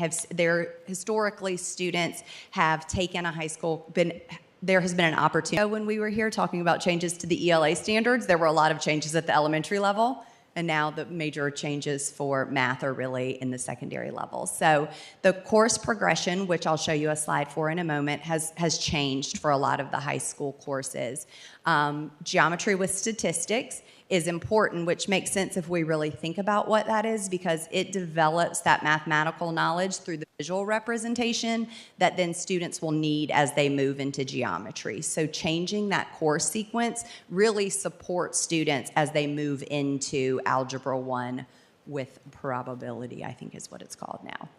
historically students have taken a high school, there has been an opportunity. When we were here talking about changes to the ELA standards, there were a lot of changes at the elementary level, and now the major changes for math are really in the secondary level. So the course progression, which I'll show you a slide for in a moment, has changed for a lot of the high school courses. Geometry with statistics is important, which makes sense if we really think about what that is, because it develops that mathematical knowledge through the visual representation that then students will need as they move into geometry. So changing that course sequence really supports students as they move into Algebra 1 with probability, I think is what it's called now.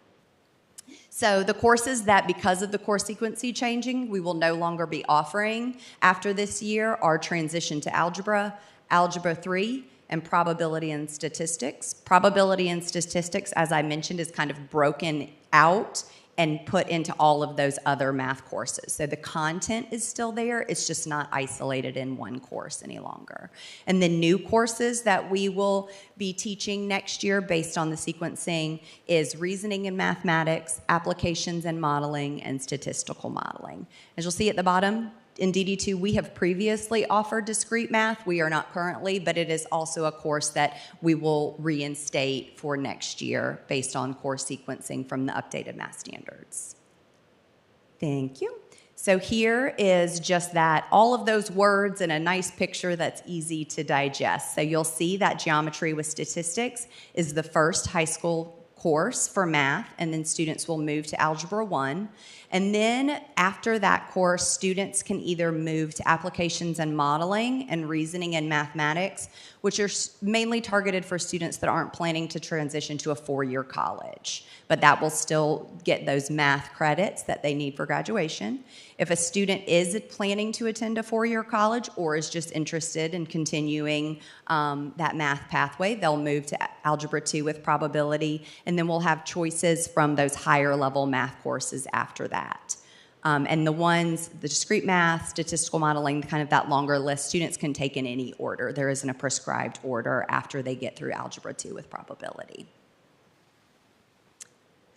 So the courses that, because of the course sequencing changing, we will no longer be offering after this year are Transition to Algebra, Algebra 3, and Probability and Statistics. Probability and Statistics, as I mentioned, is kind of broken out and put into all of those other math courses. So the content is still there, it's just not isolated in one course any longer. And the new courses that we will be teaching next year based on the sequencing is Reasoning and Mathematics, Applications and Modeling, and Statistical Modeling. As you'll see at the bottom, in DD2, we have previously offered discrete math. We are not currently, but it is also a course that we will reinstate for next year based on course sequencing from the updated math standards. Thank you. So here is just that, all of those words in a nice picture that's easy to digest. So you'll see that Geometry with Statistics is the first high school course for math, and then students will move to Algebra 1. And then after that course, students can either move to Applications and Modeling and Reasoning and Mathematics, which are mainly targeted for students that aren't planning to transition to a four-year college. But that will still get those math credits that they need for graduation. If a student is planning to attend a four-year college or is just interested in continuing that math pathway, they'll move to Algebra 2 with Probability, and then we'll have choices from those higher level math courses after that. And the ones, the discrete math, statistical modeling, kind of that longer list, students can take in any order. There isn't a prescribed order after they get through Algebra 2 with Probability.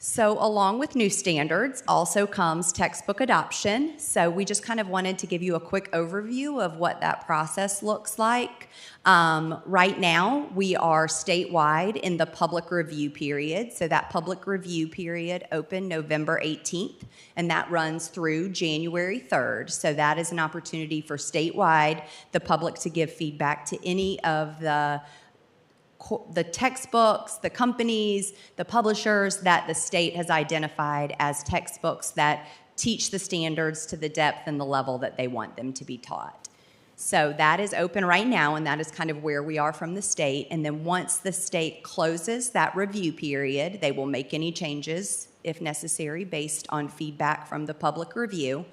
So along with new standards also comes textbook adoption. So we just kind of wanted to give you a quick overview of what that process looks like. Right now, we are statewide in the public review period. So that public review period opened November 18th, and that runs through January 3rd. So that is an opportunity for statewide, the public to give feedback to any of the textbooks, the companies, the publishers that the state has identified as textbooks that teach the standards to the depth and the level that they want them to be taught. So that is open right now, and that is kind of where we are from the state. And then once the state closes that review period, they will make any changes, if necessary, based on feedback from the public review.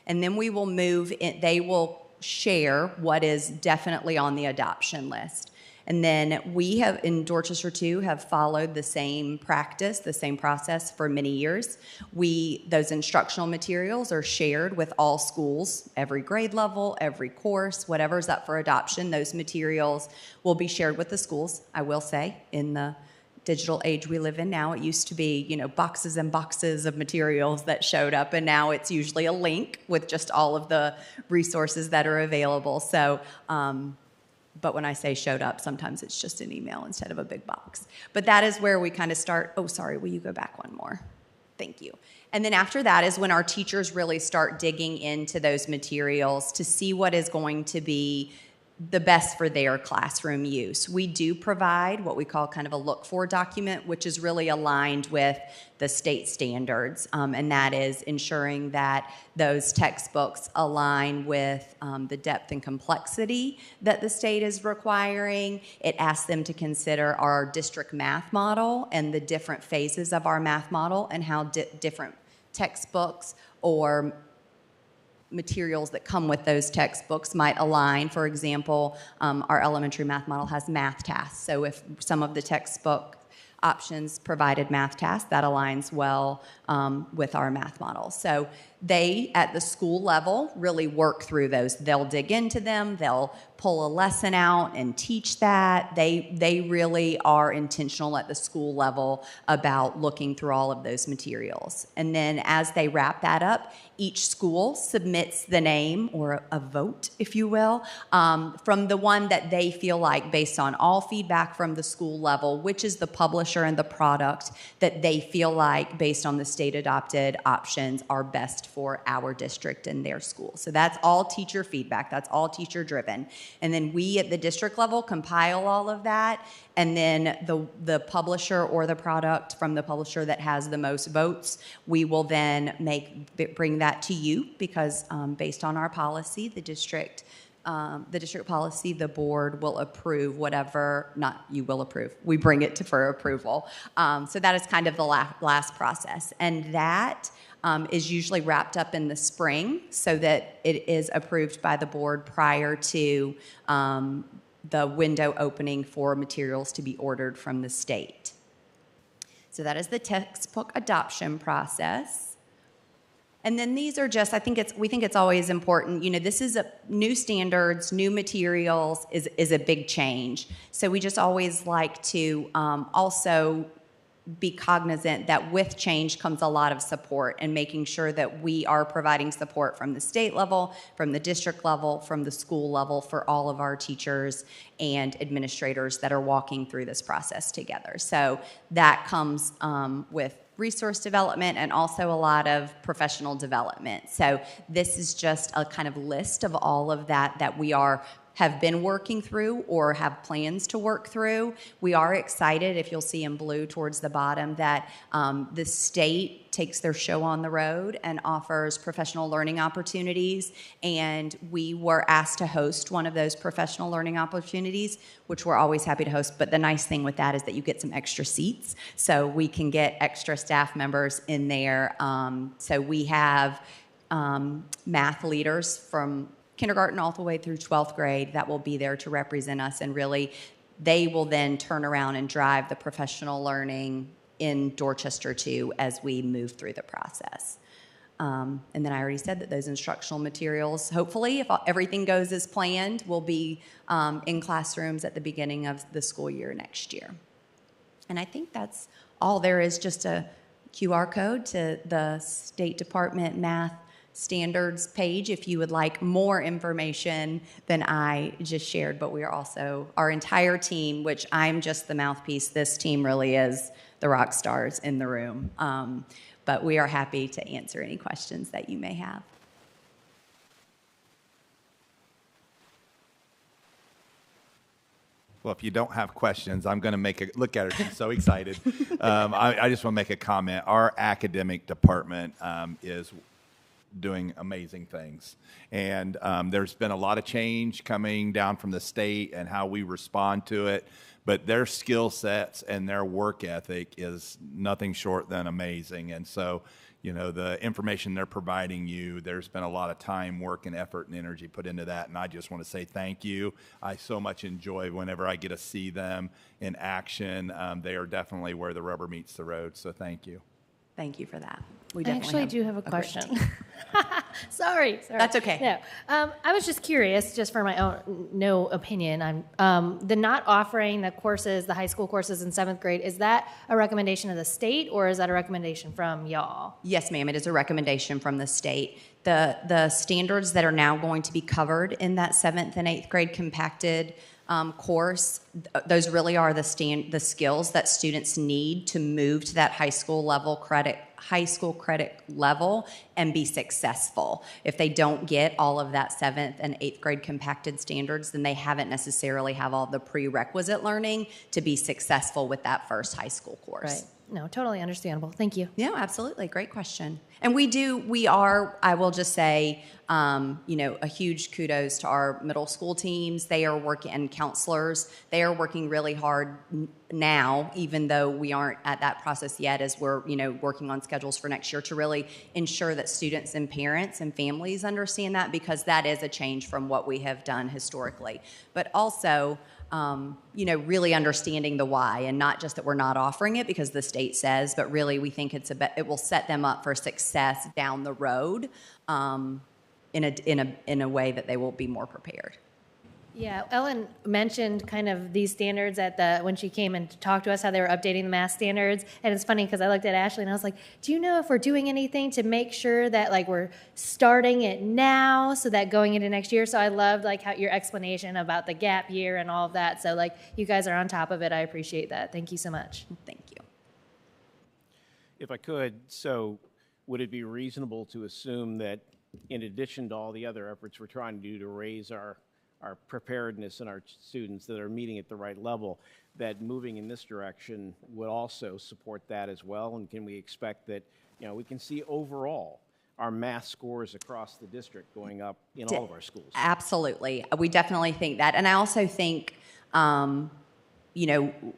And then we will move, they will share what is definitely on the adoption list. And then we have, in Dorchester 2, have followed the same practice, the same process for many years. Those instructional materials are shared with all schools, every grade level, every course, whatever's up for adoption. Those materials will be shared with the schools, I will say, in the digital age we live in now. It used to be, boxes and boxes of materials that showed up, and now it's usually a link with just all of the resources that are available. So, but when I say showed up, sometimes it's just an email instead of a big box. But that is where we kind of start. Oh, sorry, will you go back one more? Thank you. And then after that is when our teachers really start digging into those materials to see what is going to be the best for their classroom use. We do provide what we call kind of a look-for document, which is really aligned with the state standards, and that is ensuring that those textbooks align with the depth and complexity that the state is requiring. It asks them to consider our district math model and the different phases of our math model and how different textbooks or materials that come with those textbooks might align. For example, our elementary math model has math tasks. So if some of the textbook options provided math tasks, that aligns well with our math model. So They, at the school level, really work through those. They'll dig into them, they'll pull a lesson out and teach that. They really are intentional at the school level about looking through all of those materials. And then as they wrap that up, each school submits the name, or a vote, if you will, from the one that they feel like, based on all feedback from the school level, which is the publisher and the product that they feel like, based on the state adopted options, are best for our district and their school. So that's all teacher feedback, that's all teacher driven. And then we at the district level compile all of that, and then the publisher or the product from the publisher that has the most votes, we will then bring that to you, because based on our policy, the district policy, the board will approve whatever, not you will approve, we bring it for approval. So that is kind of the last process. And that is usually wrapped up in the spring so that it is approved by the board prior to the window opening for materials to be ordered from the state. So that is the textbook adoption process. And then these are just, we think it's always important, this is new standards, new materials is a big change. So we just always like to also be cognizant that with change comes a lot of support, and making sure that we are providing support from the state level, from the district level, from the school level, for all of our teachers and administrators that are walking through this process together. So that comes with resource development and also a lot of professional development. So this is just a kind of list of all of that we have been working through or have plans to work through. We are excited, if you'll see in blue towards the bottom, that the state takes their show on the road and offers professional learning opportunities. And we were asked to host one of those professional learning opportunities, which we're always happy to host. But the nice thing with that is that you get some extra seats, so we can get extra staff members in there. So we have math leaders from kindergarten all the way through 12th grade that will be there to represent us, and really they will then turn around and drive the professional learning in Dorchester too as we move through the process. And then I already said that those instructional materials, hopefully, if everything goes as planned, will be in classrooms at the beginning of the school year next year. And I think that's all. There is just a QR code to the State Department math standards page if you would like more information than I just shared. But we are also, our entire team, which I'm just the mouthpiece, this team really is the rock stars in the room. But we are happy to answer any questions that you may have. Well, if you don't have questions, I'm going to look at her. She's so excited. I just want to make a comment. Our academic department is doing amazing things. And there's been a lot of change coming down from the state and how we respond to it. But their skill sets and their work ethic is nothing short than amazing. And so, the information they're providing you, there's been a lot of time, work, and effort and energy put into that. And I just want to say thank you. I so much enjoy whenever I get to see them in action. They are definitely where the rubber meets the road. So thank you. Thank you for that. I actually do have a question. Sorry. That's okay. No, I was just curious, just for my own no opinion. The not offering the courses, the high school courses in 7th grade, is that a recommendation of the state, or is that a recommendation from y'all? Yes, ma'am. It is a recommendation from the state. The standards that are now going to be covered in that 7th and 8th grade compacted course, those really are the skills that students need to move to that high school credit level and be successful. If they don't get all of that 7th and 8th grade compacted standards, then they haven't necessarily have all the prerequisite learning to be successful with that first high school course. Right. No, totally understandable. Thank you. Yeah, absolutely. Great question. And we are, I will just say, a huge kudos to our middle school teams. They are working, and counselors, they are working really hard now, even though we aren't at that process yet, as we're, working on schedules for next year, to really ensure that students and parents and families understand that, because that is a change from what we have done historically. But also, really understanding the why, and not just that we're not offering it because the state says, but really we think it will set them up for success success down the road in a way that they will be more prepared. Yeah, Ellen mentioned kind of these standards when she came and talked to us, how they were updating the math standards. And it's funny because I looked at Ashley and I was like, do you know if we're doing anything to make sure that like we're starting it now so that going into next year? So I loved like how your explanation about the gap year and all of that. So like you guys are on top of it. I appreciate that. Thank you so much. Thank you. If I could, so would it be reasonable to assume that in addition to all the other efforts we're trying to do to raise our preparedness and our students that are meeting at the right level, that moving in this direction would also support that as well? And can we expect that, we can see overall our math scores across the district going up in all of our schools? Absolutely. We definitely think that. And I also think,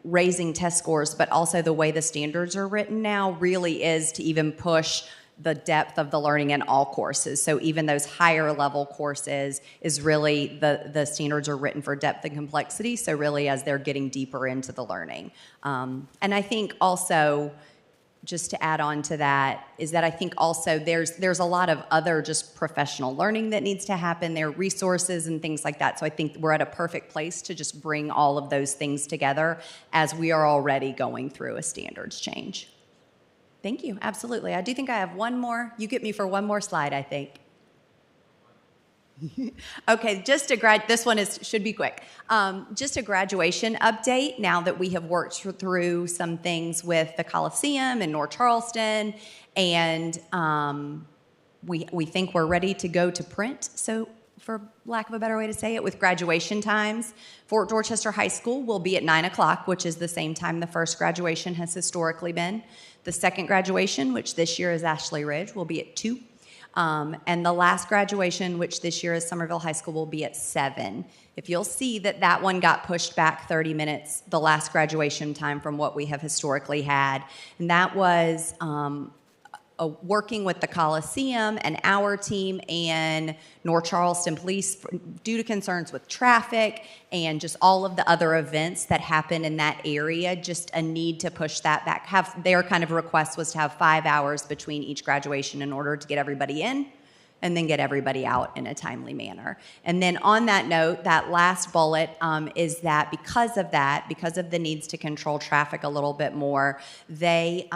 raising test scores, but also the way the standards are written now really is to even push the depth of the learning in all courses. So even those higher level courses is really, the standards are written for depth and complexity. So really as they're getting deeper into the learning. And I think also, just to add on to that, is that I think also there's a lot of other just professional learning that needs to happen. There are resources and things like that. So I think we're at a perfect place to just bring all of those things together as we are already going through a standards change. Thank you. Absolutely. I do think I have one more. You get me for one more slide, I think. Okay, this one should be quick. Just a graduation update now that we have worked through some things with the Coliseum in North Charleston, and we think we're ready to go to print. So for lack of a better way to say it, with graduation times, Fort Dorchester High School will be at 9 o'clock, which is the same time the first graduation has historically been. The second graduation, which this year is Ashley Ridge, will be at 2. And the last graduation, which this year is Somerville High School, will be at 7. If you'll see that one got pushed back 30 minutes, the last graduation time from what we have historically had. And that was working with the Coliseum and our team and North Charleston Police due to concerns with traffic and just all of the other events that happen in that area, just a need to push that back. Their kind of request was to have 5 hours between each graduation in order to get everybody in and then get everybody out in a timely manner. And then on that note, that last bullet is that because of the needs to control traffic a little bit more, the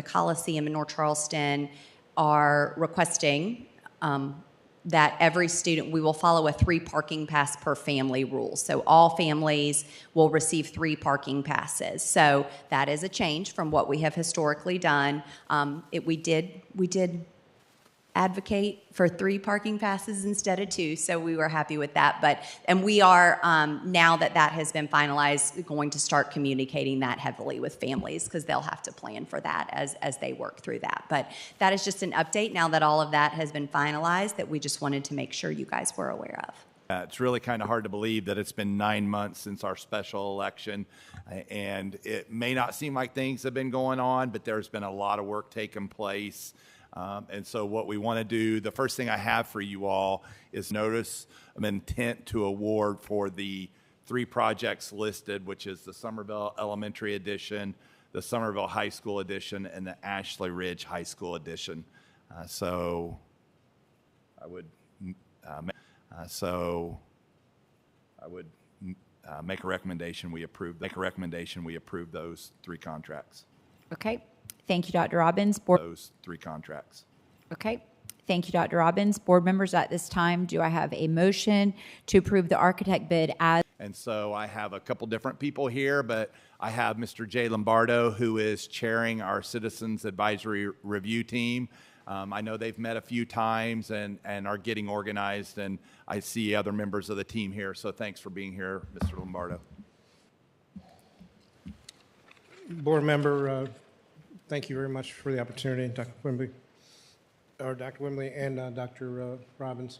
Coliseum in North Charleston are requesting that every student, we will follow a 3 parking pass per family rule. So all families will receive 3 parking passes. So that is a change from what we have historically done. We did advocate for 3 parking passes instead of 2, so we were happy with that. And we are, now that has been finalized, going to start communicating that heavily with families because they'll have to plan for that as they work through that. But that is just an update now that all of that has been finalized that we just wanted to make sure you guys were aware of. It's really kind of hard to believe that it's been 9 months since our special election, and it may not seem like things have been going on, but there's been a lot of work taking place. And so what we want to do, the first thing I have for you all is notice of intent to award for the 3 projects listed, which is the Somerville Elementary Edition, the Somerville High School Edition, and the Ashley Ridge High School Edition. So I would make a recommendation we approve those 3 contracts. Okay. Thank you, Dr. Robbins. Those 3 contracts. Okay. Thank you, Dr. Robbins. Board members, at this time, do I have a motion to approve the architect bid as? And so I have a couple different people here, but I have Mr. Jay Lombardo, who is chairing our Citizens Advisory Review Team. I know they've met a few times and are getting organized, and I see other members of the team here. So thanks for being here, Mr. Lombardo. Board member, thank you very much for the opportunity, Dr. Wimbley and Dr. Robbins.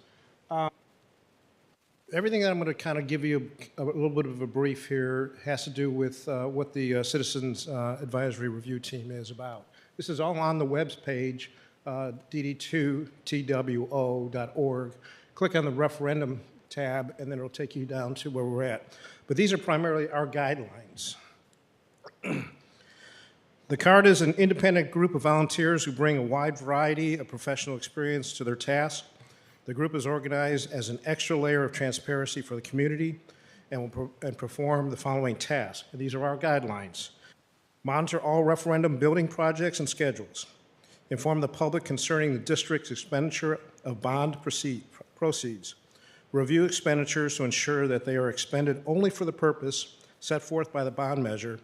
Everything that I'm going to kind of give you a little bit of a brief here has to do with what the Citizens Advisory Review Team is about. This is all on the web's page, dd2two.org. Click on the referendum tab, and then it'll take you down to where we're at. But these are primarily our guidelines. The CARD is an independent group of volunteers who bring a wide variety of professional experience to their task. The group is organized as an extra layer of transparency for the community and will perform the following tasks. And these are our guidelines. Monitor all referendum building projects and schedules. Inform the public concerning the district's expenditure of bond proceeds. Review expenditures to ensure that they are expended only for the purpose set forth by the bond measure,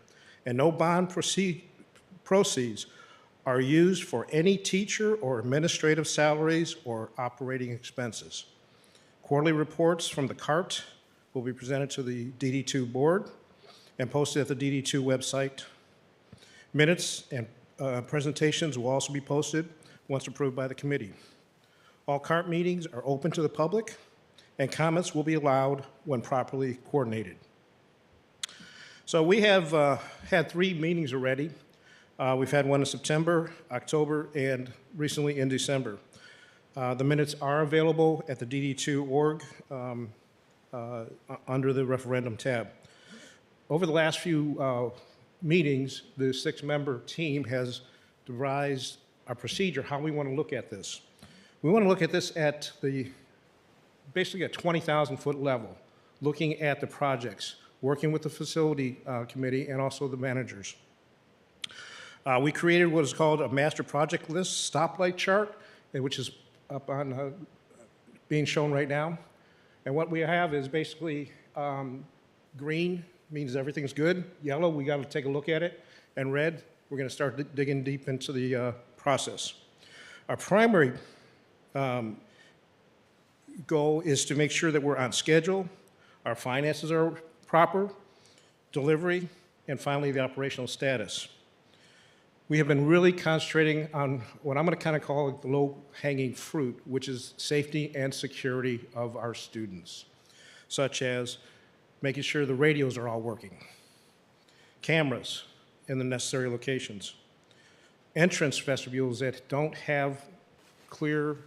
and no bond proceeds are used for any teacher or administrative salaries or operating expenses. Quarterly reports from the CART will be presented to the DD2 board and posted at the DD2 website. Minutes and presentations will also be posted once approved by the committee. All CART meetings are open to the public, and comments will be allowed when properly coordinated. So we have had 3 meetings already. We've had one in September, October, and recently in December. The minutes are available at the DD2 org under the referendum tab. Over the last few meetings, the 6-member team has devised a procedure how we want to look at this. We want to look at this at basically a 20,000-foot level, looking at the projects, working with the facility committee and also the managers. We created what is called a master project list stoplight chart, which is up on being shown right now. And what we have is basically green means everything's good. Yellow, we got to take a look at it. And red, we're going to start digging deep into the process. Our primary goal is to make sure that we're on schedule, our finances are proper, delivery, and finally the operational status. We have been really concentrating on what I'm going to kind of call the low-hanging fruit, which is safety and security of our students, such as making sure the radios are all working, cameras in the necessary locations, entrance vestibules that don't have clear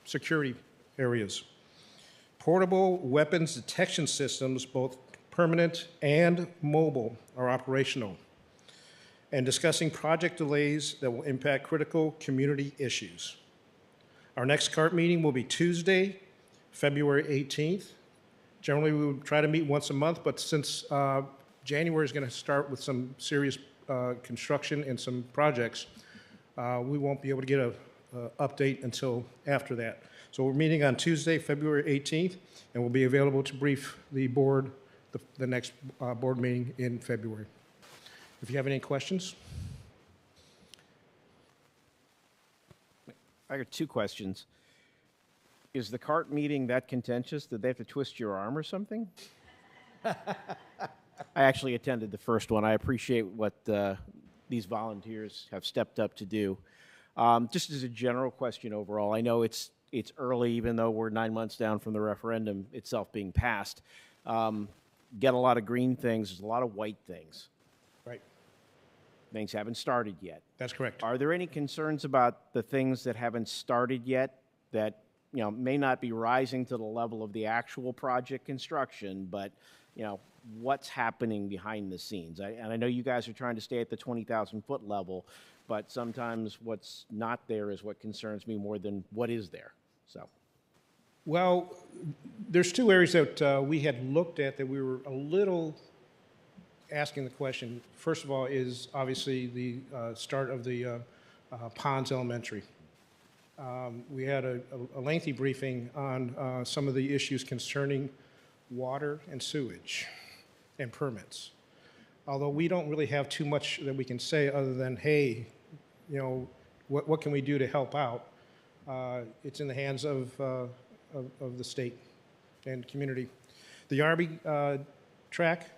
security areas, portable weapons detection systems, both permanent and mobile, are operational, and discussing project delays that will impact critical community issues. Our next CART meeting will be Tuesday, February 18th. Generally, we would try to meet once a month, but since January is going to start with some serious construction and some projects, we won't be able to get an update until after that. So we're meeting on Tuesday, February 18th, and we'll be available to brief the board the next board meeting in February. If you have any questions. I got 2 questions. Is the CART meeting that contentious? Did they have to twist your arm or something? I actually attended the first one. I appreciate what these volunteers have stepped up to do. Just as a general question overall, I know it's early, even though we're 9 months down from the referendum itself being passed. Get a lot of green things, there's a lot of white things. Right. Things haven't started yet. That's correct. Are there any concerns about the things that haven't started yet that may not be rising to the level of the actual project construction, but what's happening behind the scenes? And I know you guys are trying to stay at the 20,000-foot level, but sometimes what's not there is what concerns me more than what is there. So. Well, there's 2 areas that we had looked at that we were a little asking the question. First of all is obviously the start of the Ponds Elementary. We had a lengthy briefing on some of the issues concerning water and sewage and permits. Although we don't really have too much that we can say other than, hey, what can we do to help out? It's in the hands of the state and community. The Arby track,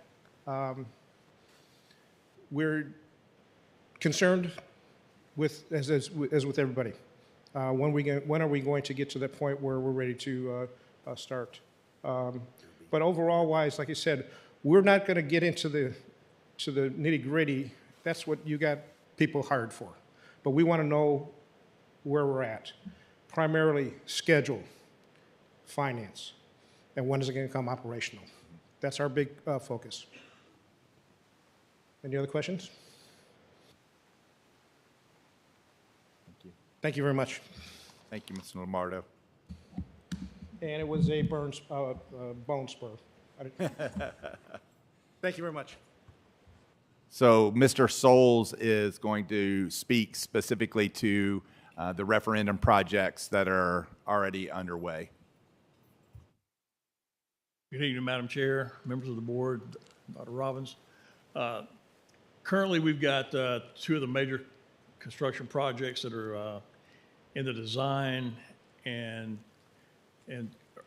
we're concerned with, as with everybody. When are we going to get to that point where we're ready to start? But overall wise, like I said, we're not going to get into the nitty-gritty. That's what you got people hired for. But we want to know where we're at. Primarily schedule, finance, and when is it going to become operational? That's our big focus. Any other questions? Thank you very much. Thank you, Mr. Lombardo. And it was a bone spur. Thank you very much. So Mr. Souls is going to speak specifically to the referendum projects that are already underway. Good evening, Madam Chair, members of the board, Dr. Robbins. Currently, we've got two of the major construction projects that are in the design and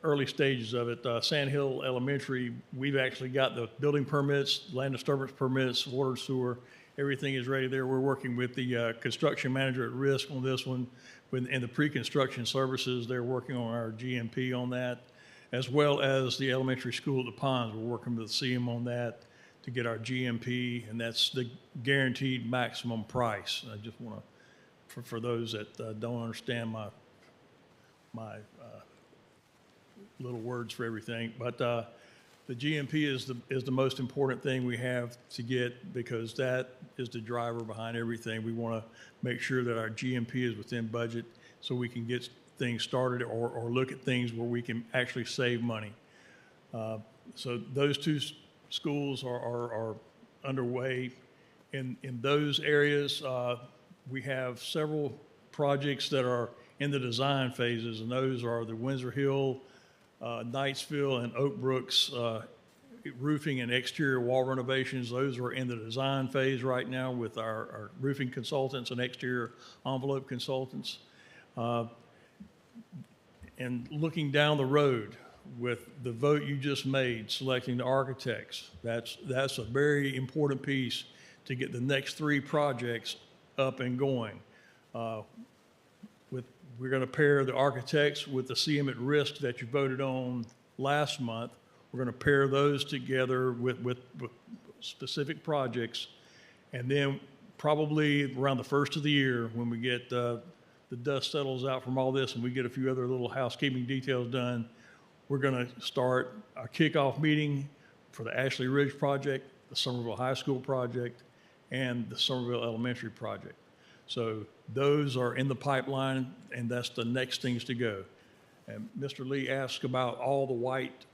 early stages of it. Sand Hill Elementary, we've actually got the building permits, land disturbance permits, water and sewer. Everything is ready there. We're working with the construction manager at risk on this one. In the pre-construction services, they're working on our GMP on that, as well as the elementary school at the Ponds. We're working with CM on that to get our GMP, and that's the guaranteed maximum price. I just want to, for those that don't understand my little words for everything, but the GMP is the most important thing we have to get, because that is the driver behind everything. We want to make sure that our GMP is within budget so we can get things started or look at things where we can actually save money. So those two schools are underway. In those areas, we have several projects that are in the design phases, and those are the Windsor Hill, Knightsville, and Oak Brooks roofing and exterior wall renovations. Those are in the design phase right now with our roofing consultants and exterior envelope consultants. And looking down the road with the vote you just made, selecting the architects, that's a very important piece to get the next three projects up and going. We're going to pair the architects with the CM at risk that you voted on last month. We're going to pair those together with specific projects. And then probably around the first of the year, when we get the dust settles out from all this and we get a few other little housekeeping details done, we're going to start our kickoff meeting for the Ashley Ridge project, the Somerville High School project, and the Somerville Elementary project. So those are in the pipeline, and that's the next things to go. And Mr. Lee asked about all the white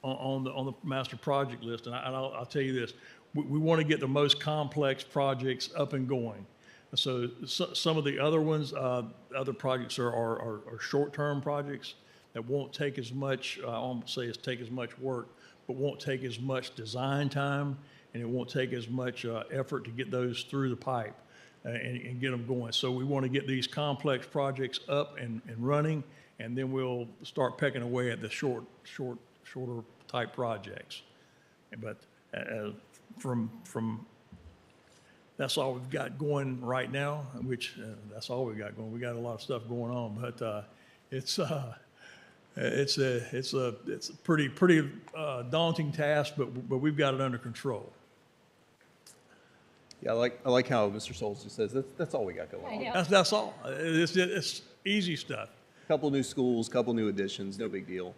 on the master project list, and I'll tell you this: we want to get the most complex projects up and going. So some of the other ones, other projects are short-term projects that won't take as much. I won't say it's take as much work, but won't take as much design time, and it won't take as much effort to get those through the pipe. And get them going. So we want to get these complex projects up and running, and then we'll start pecking away at the shorter type projects. But from that's all we've got going right now. Which that's all we got going. We got a lot of stuff going on, but it's a pretty daunting task, but we've got it under control. Yeah, I like how Mr. Souls just says that's all we got going on. That's all. It's easy stuff. Couple new schools, couple new additions, no big deal.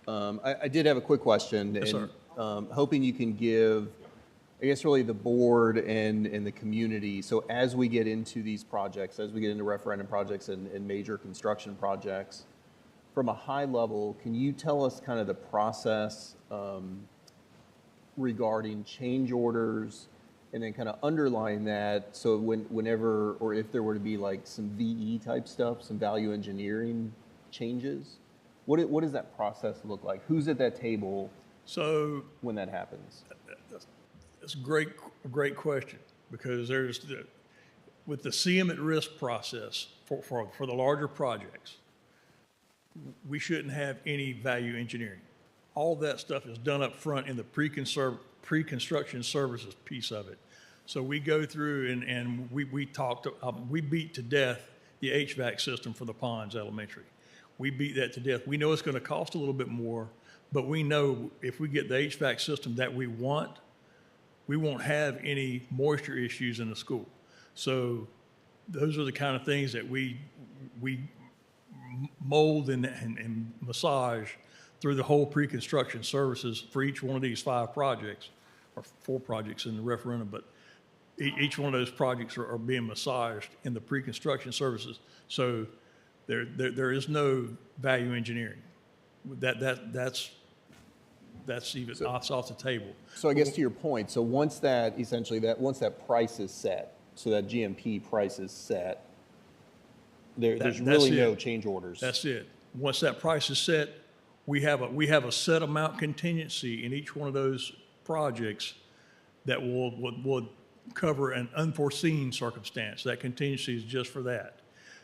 I did have a quick question. Yes, sir. Hoping you can give, I guess, really the board and the community. So as we get into these projects, as we get into referendum projects and major construction projects, from a high level, can you tell us kind of the process regarding change orders? And then kind of underline that, so whenever or if there were to be like some VE type stuff, some value engineering changes, what does that process look like? Who's at that table when that happens? That's a great question, because with the CM at risk process for the larger projects, we shouldn't have any value engineering. All that stuff is done up front in the pre-construction services piece of it. So we go through and we beat to death the HVAC system for the Ponds Elementary. We beat that to death. We know it's going to cost a little bit more, but we know if we get the HVAC system that we want, we won't have any moisture issues in the school. So those are the kind of things that we mold and massage through the whole pre-construction services for each one of these 5 projects, or 4 projects in the referendum. But each one of those projects are being massaged in the pre-construction services. So there is no value engineering. That's even off the table. So I guess to your point, so once that price is set, so that GMP price is set, there's really no change orders. That's it. Once that price is set, we have a set amount contingency in each one of those projects that will cover an unforeseen circumstance. That contingency is just for that.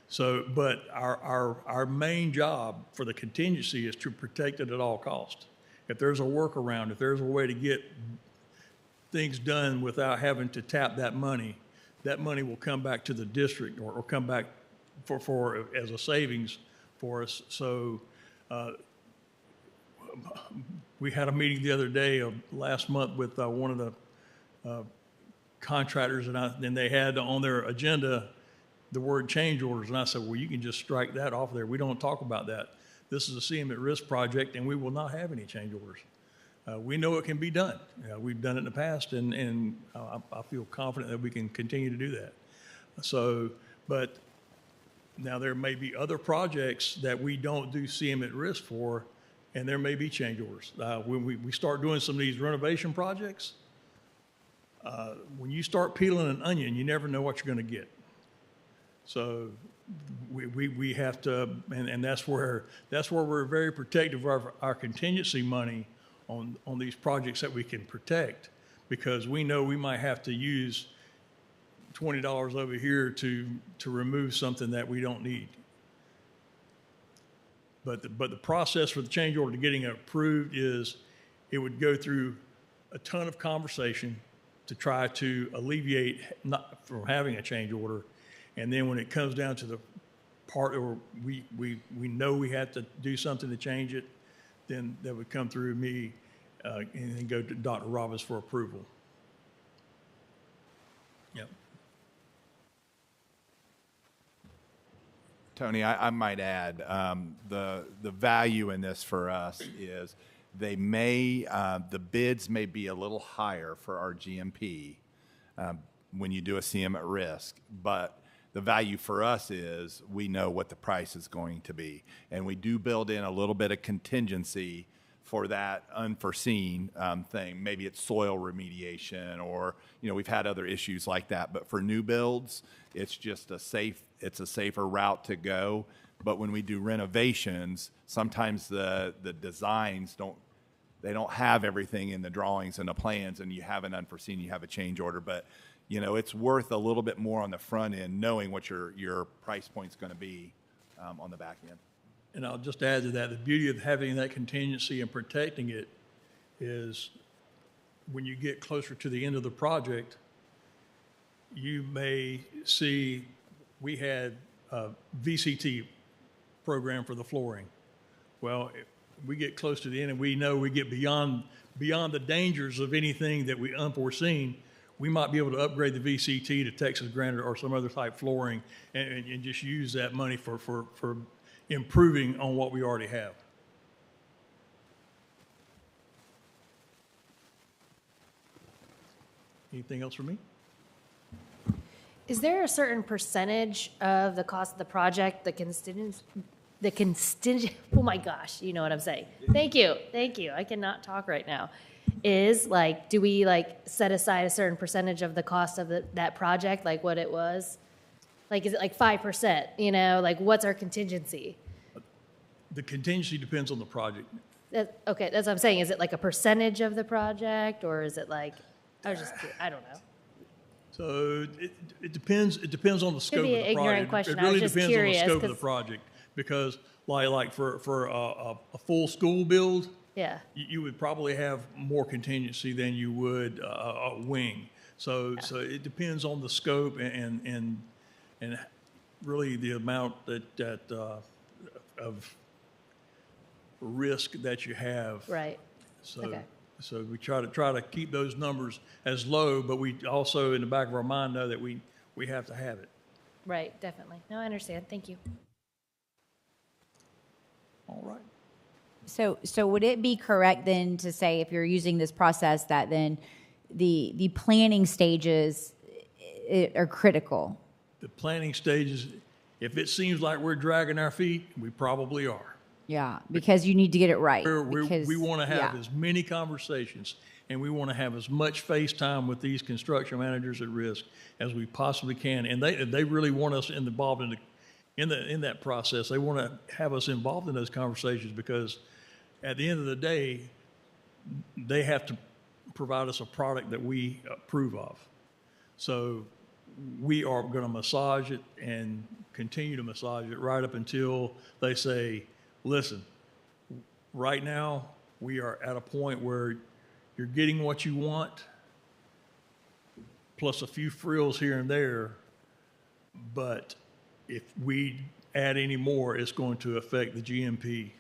So, but our main job for the contingency is to protect it at all costs. If there's a workaround, if there's a way to get things done without having to tap that money will come back to the district or come back for as a savings for us. So we had a meeting the other day last month with one of the contractors, and they had on their agenda the word change orders. And I said, well, you can just strike that off there. We don't talk about that. This is a CM at risk project, and we will not have any change orders. We know it can be done. We've done it in the past, and I feel confident that we can continue to do that. So, but now there may be other projects that we don't do CM at risk for, and there may be change orders. When we start doing some of these renovation projects, when you start peeling an onion, you never know what you're going to get. So we have to, and that's where we're very protective of our contingency money on these projects that we can protect, because we know we might have to use $20 over here to remove something that we don't need. But the process for the change order to getting it approved is it would go through a ton of conversation to try to alleviate not from having a change order. And then when it comes down to the part where we know we have to do something to change it, then that would come through me and then go to Dr. Robbins for approval. Yep. Tony, I might add, the value in this for us is the bids may be a little higher for our GMP when you do a CM at risk, but the value for us is we know what the price is going to be, and we do build in a little bit of contingency for that unforeseen thing. Maybe it's soil remediation, or we've had other issues like that. But for new builds, it's just a safer route to go. But when we do renovations, sometimes the designs don't have everything in the drawings and the plans, and you have an unforeseen, you have a change order. But it's worth a little bit more on the front end, knowing what your price point's going to be on the back end. And I'll just add to that, the beauty of having that contingency and protecting it is when you get closer to the end of the project, you may see we had a VCT program for the flooring. Well, we get close to the end and we know we get beyond the dangers of anything that we unforeseen, we might be able to upgrade the VCT to Texas Granite or some other type flooring and just use that money for improving on what we already have. Anything else for me? Is there a certain percentage of the cost of the project, oh my gosh, you know what I'm saying. Thank you. I cannot talk right now. Is do we set aside a certain percentage of the cost of that project, like what it was? Is it 5%, what's our contingency? The contingency depends on the project. Okay, that's what I'm saying. Is it a percentage of the project, or is it I don't know. So it depends. It depends on the scope of the project. Ignorant question. It really I was just depends curious, on the scope of the project, because for a full school build, yeah, you would probably have more contingency than you would a wing. So it depends on the scope and really the amount of risk that you have. Right. So. Okay. So we try to keep those numbers as low, but we also, in the back of our mind, know that we have to have it. Right, definitely. No, I understand. Thank you. All right. So would it be correct then to say, if you're using this process, that then the planning stages are critical. The planning stages, if it seems like we're dragging our feet, we probably are. Yeah, because you need to get it right. We want to have yeah. as many conversations, and we want to have as much face time with these construction managers at risk as we possibly can. And they really want us involved in that process. They want to have us involved in those conversations because at the end of the day, they have to provide us a product that we approve of. So we are going to massage it and continue to massage it right up until they say, listen, right now we are at a point where you're getting what you want, plus a few frills here and there, but if we add any more, it's going to affect the GMP.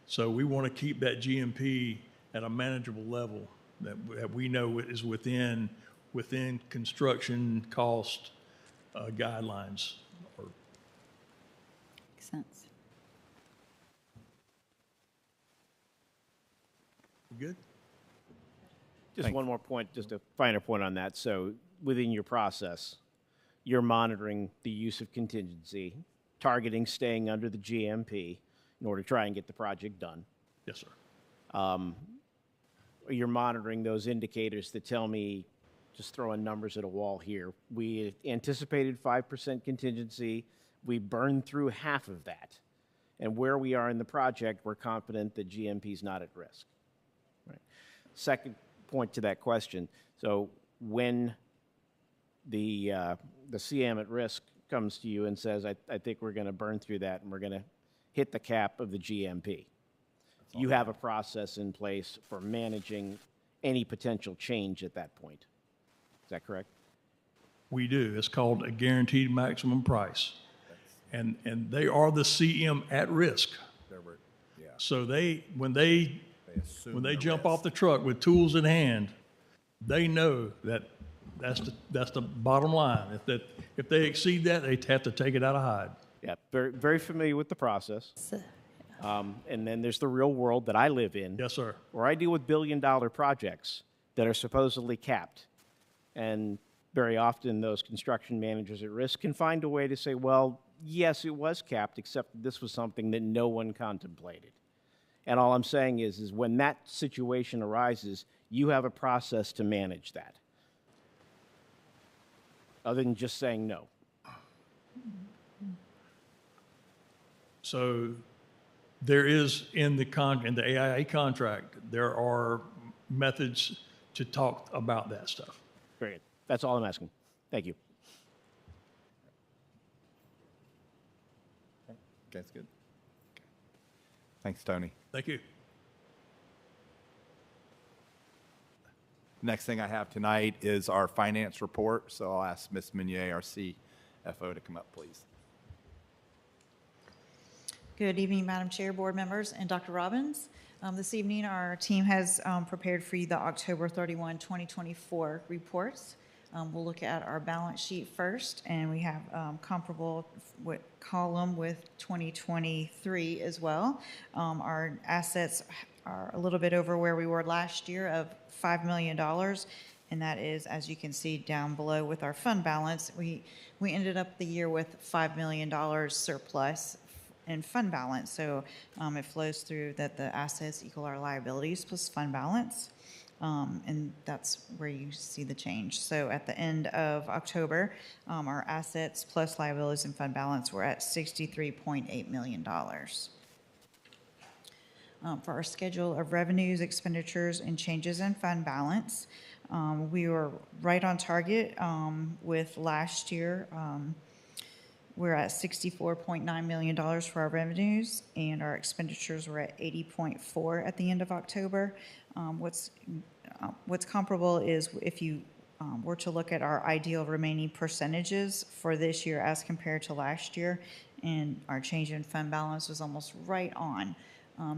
So we want to keep that GMP at a manageable level that we know is within construction cost guidelines. Makes sense. Good? Just one more point, just a finer point on that. So within your process, you're monitoring the use of contingency, targeting staying under the GMP in order to try and get the project done. Yes, sir. You're monitoring those indicators that tell me, just throwing numbers at a wall here, we anticipated 5% contingency. We burned through half of that. And where we are in the project, we're confident that GMP is not at risk. Right. Second point to that question. So when the CM at risk comes to you and says, I think we're going to burn through that and we're going to hit the cap of the GMP, you have a process in place for managing any potential change at that point. Is that correct? We do. It's called a guaranteed maximum price. And they are the CM at risk. Yeah. So when they jump off the truck with tools in hand, they know that that's the bottom line. If they exceed that, they have to take it out of hide. Yeah, very, very familiar with the process. And then there's the real world that I live in. Yes, sir. Where I deal with billion-dollar projects that are supposedly capped. And very often those construction managers at risk can find a way to say, well, yes, it was capped, except this was something that no one contemplated. And all I'm saying is when that situation arises, you have a process to manage that, other than just saying no. So there is in the AIA contract, there are methods to talk about that stuff. Very good. That's all I'm asking. Thank you. Okay, that's good. Thanks, Tony. Thank you. Next thing I have tonight is our finance report, so I'll ask Ms. Meunier, our CFO, to come up, please. Good evening, Madam Chair, board members, and Dr. Robbins. This evening, our team has prepared for you the October 31, 2024 reports. We'll look at our balance sheet first, and we have comparable column with 2023 as well. Our assets are a little bit over where we were last year of $5 million, and that is, as you can see down below with our fund balance, we ended up the year with $5 million surplus in fund balance. So it flows through that the assets equal our liabilities plus fund balance. And that's where you see the change. So at the end of October, our assets plus liabilities and fund balance were at $63.8 million. For our schedule of revenues, expenditures, and changes in fund balance, we were right on target with last year. We're at $64.9 million for our revenues, and our expenditures were at $80.4 at the end of October. What's comparable is if you were to look at our ideal remaining percentages for this year as compared to last year, and our change in fund balance was almost right on.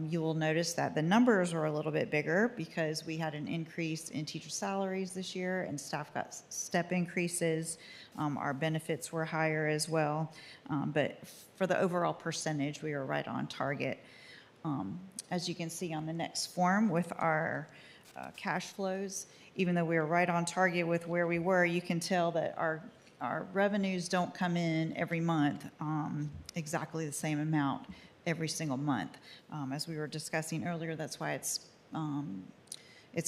You will notice that the numbers are a little bit bigger because we had an increase in teacher salaries this year and staff got step increases. Our benefits were higher as well. But for the overall percentage, we are right on target. As you can see on the next form with our cash flows, even though we were right on target with where we were, you can tell that our our revenues don't come in every month exactly the same amount every single month. As we were discussing earlier, that's why it's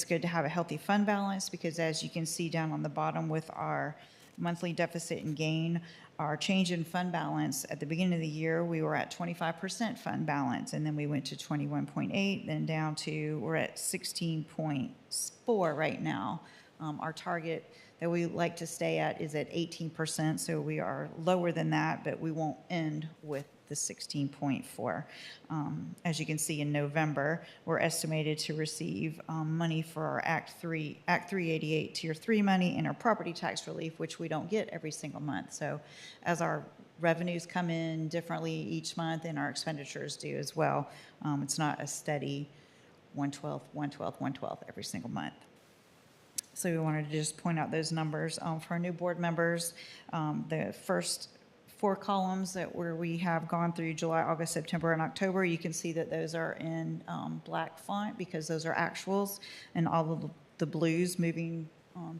good to have a healthy fund balance, because as you can see down on the bottom with our monthly deficit and gain, our change in fund balance at the beginning of the year, we were at 25% fund balance, and then we went to 21.8, then down to, we're at 16.4 right now. Our target that we like to stay at is at 18%, so we are lower than that, but we won't end with the 16.4. As you can see, in November, we're estimated to receive money for our Act 388 Tier 3 money and our property tax relief, which we don't get every single month. So as our revenues come in differently each month and our expenditures do as well, it's not a steady 1/12, 1/12, 1/12 every single month. So we wanted to just point out those numbers. For our new board members, the first 4 columns where we have gone through July, August, September, and October, you can see that those are in black font because those are actuals, and all of the blues moving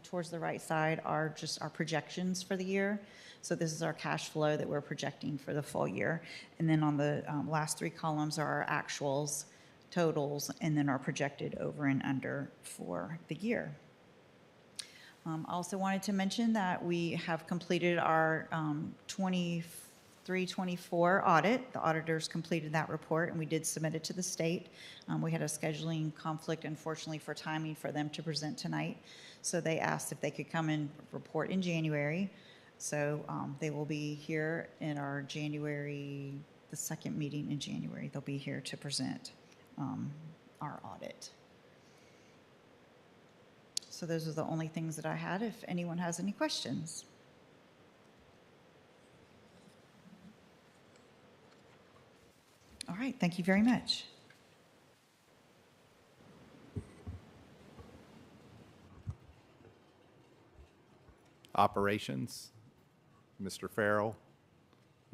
towards the right side are just our projections for the year. So this is our cash flow that we're projecting for the full year. And then on the last 3 columns are our actuals, totals, and then our projected over and under for the year. I also wanted to mention that we have completed our 23-24 audit. The auditors completed that report, and we did submit it to the state. We had a scheduling conflict, unfortunately, for timing for them to present tonight. So they asked if they could come and report in January. So they will be here in our January, the second meeting in January. They'll be here to present our audit. So those are the only things that I had. If anyone has any questions. All right, thank you very much. Operations, Mr. Farrell,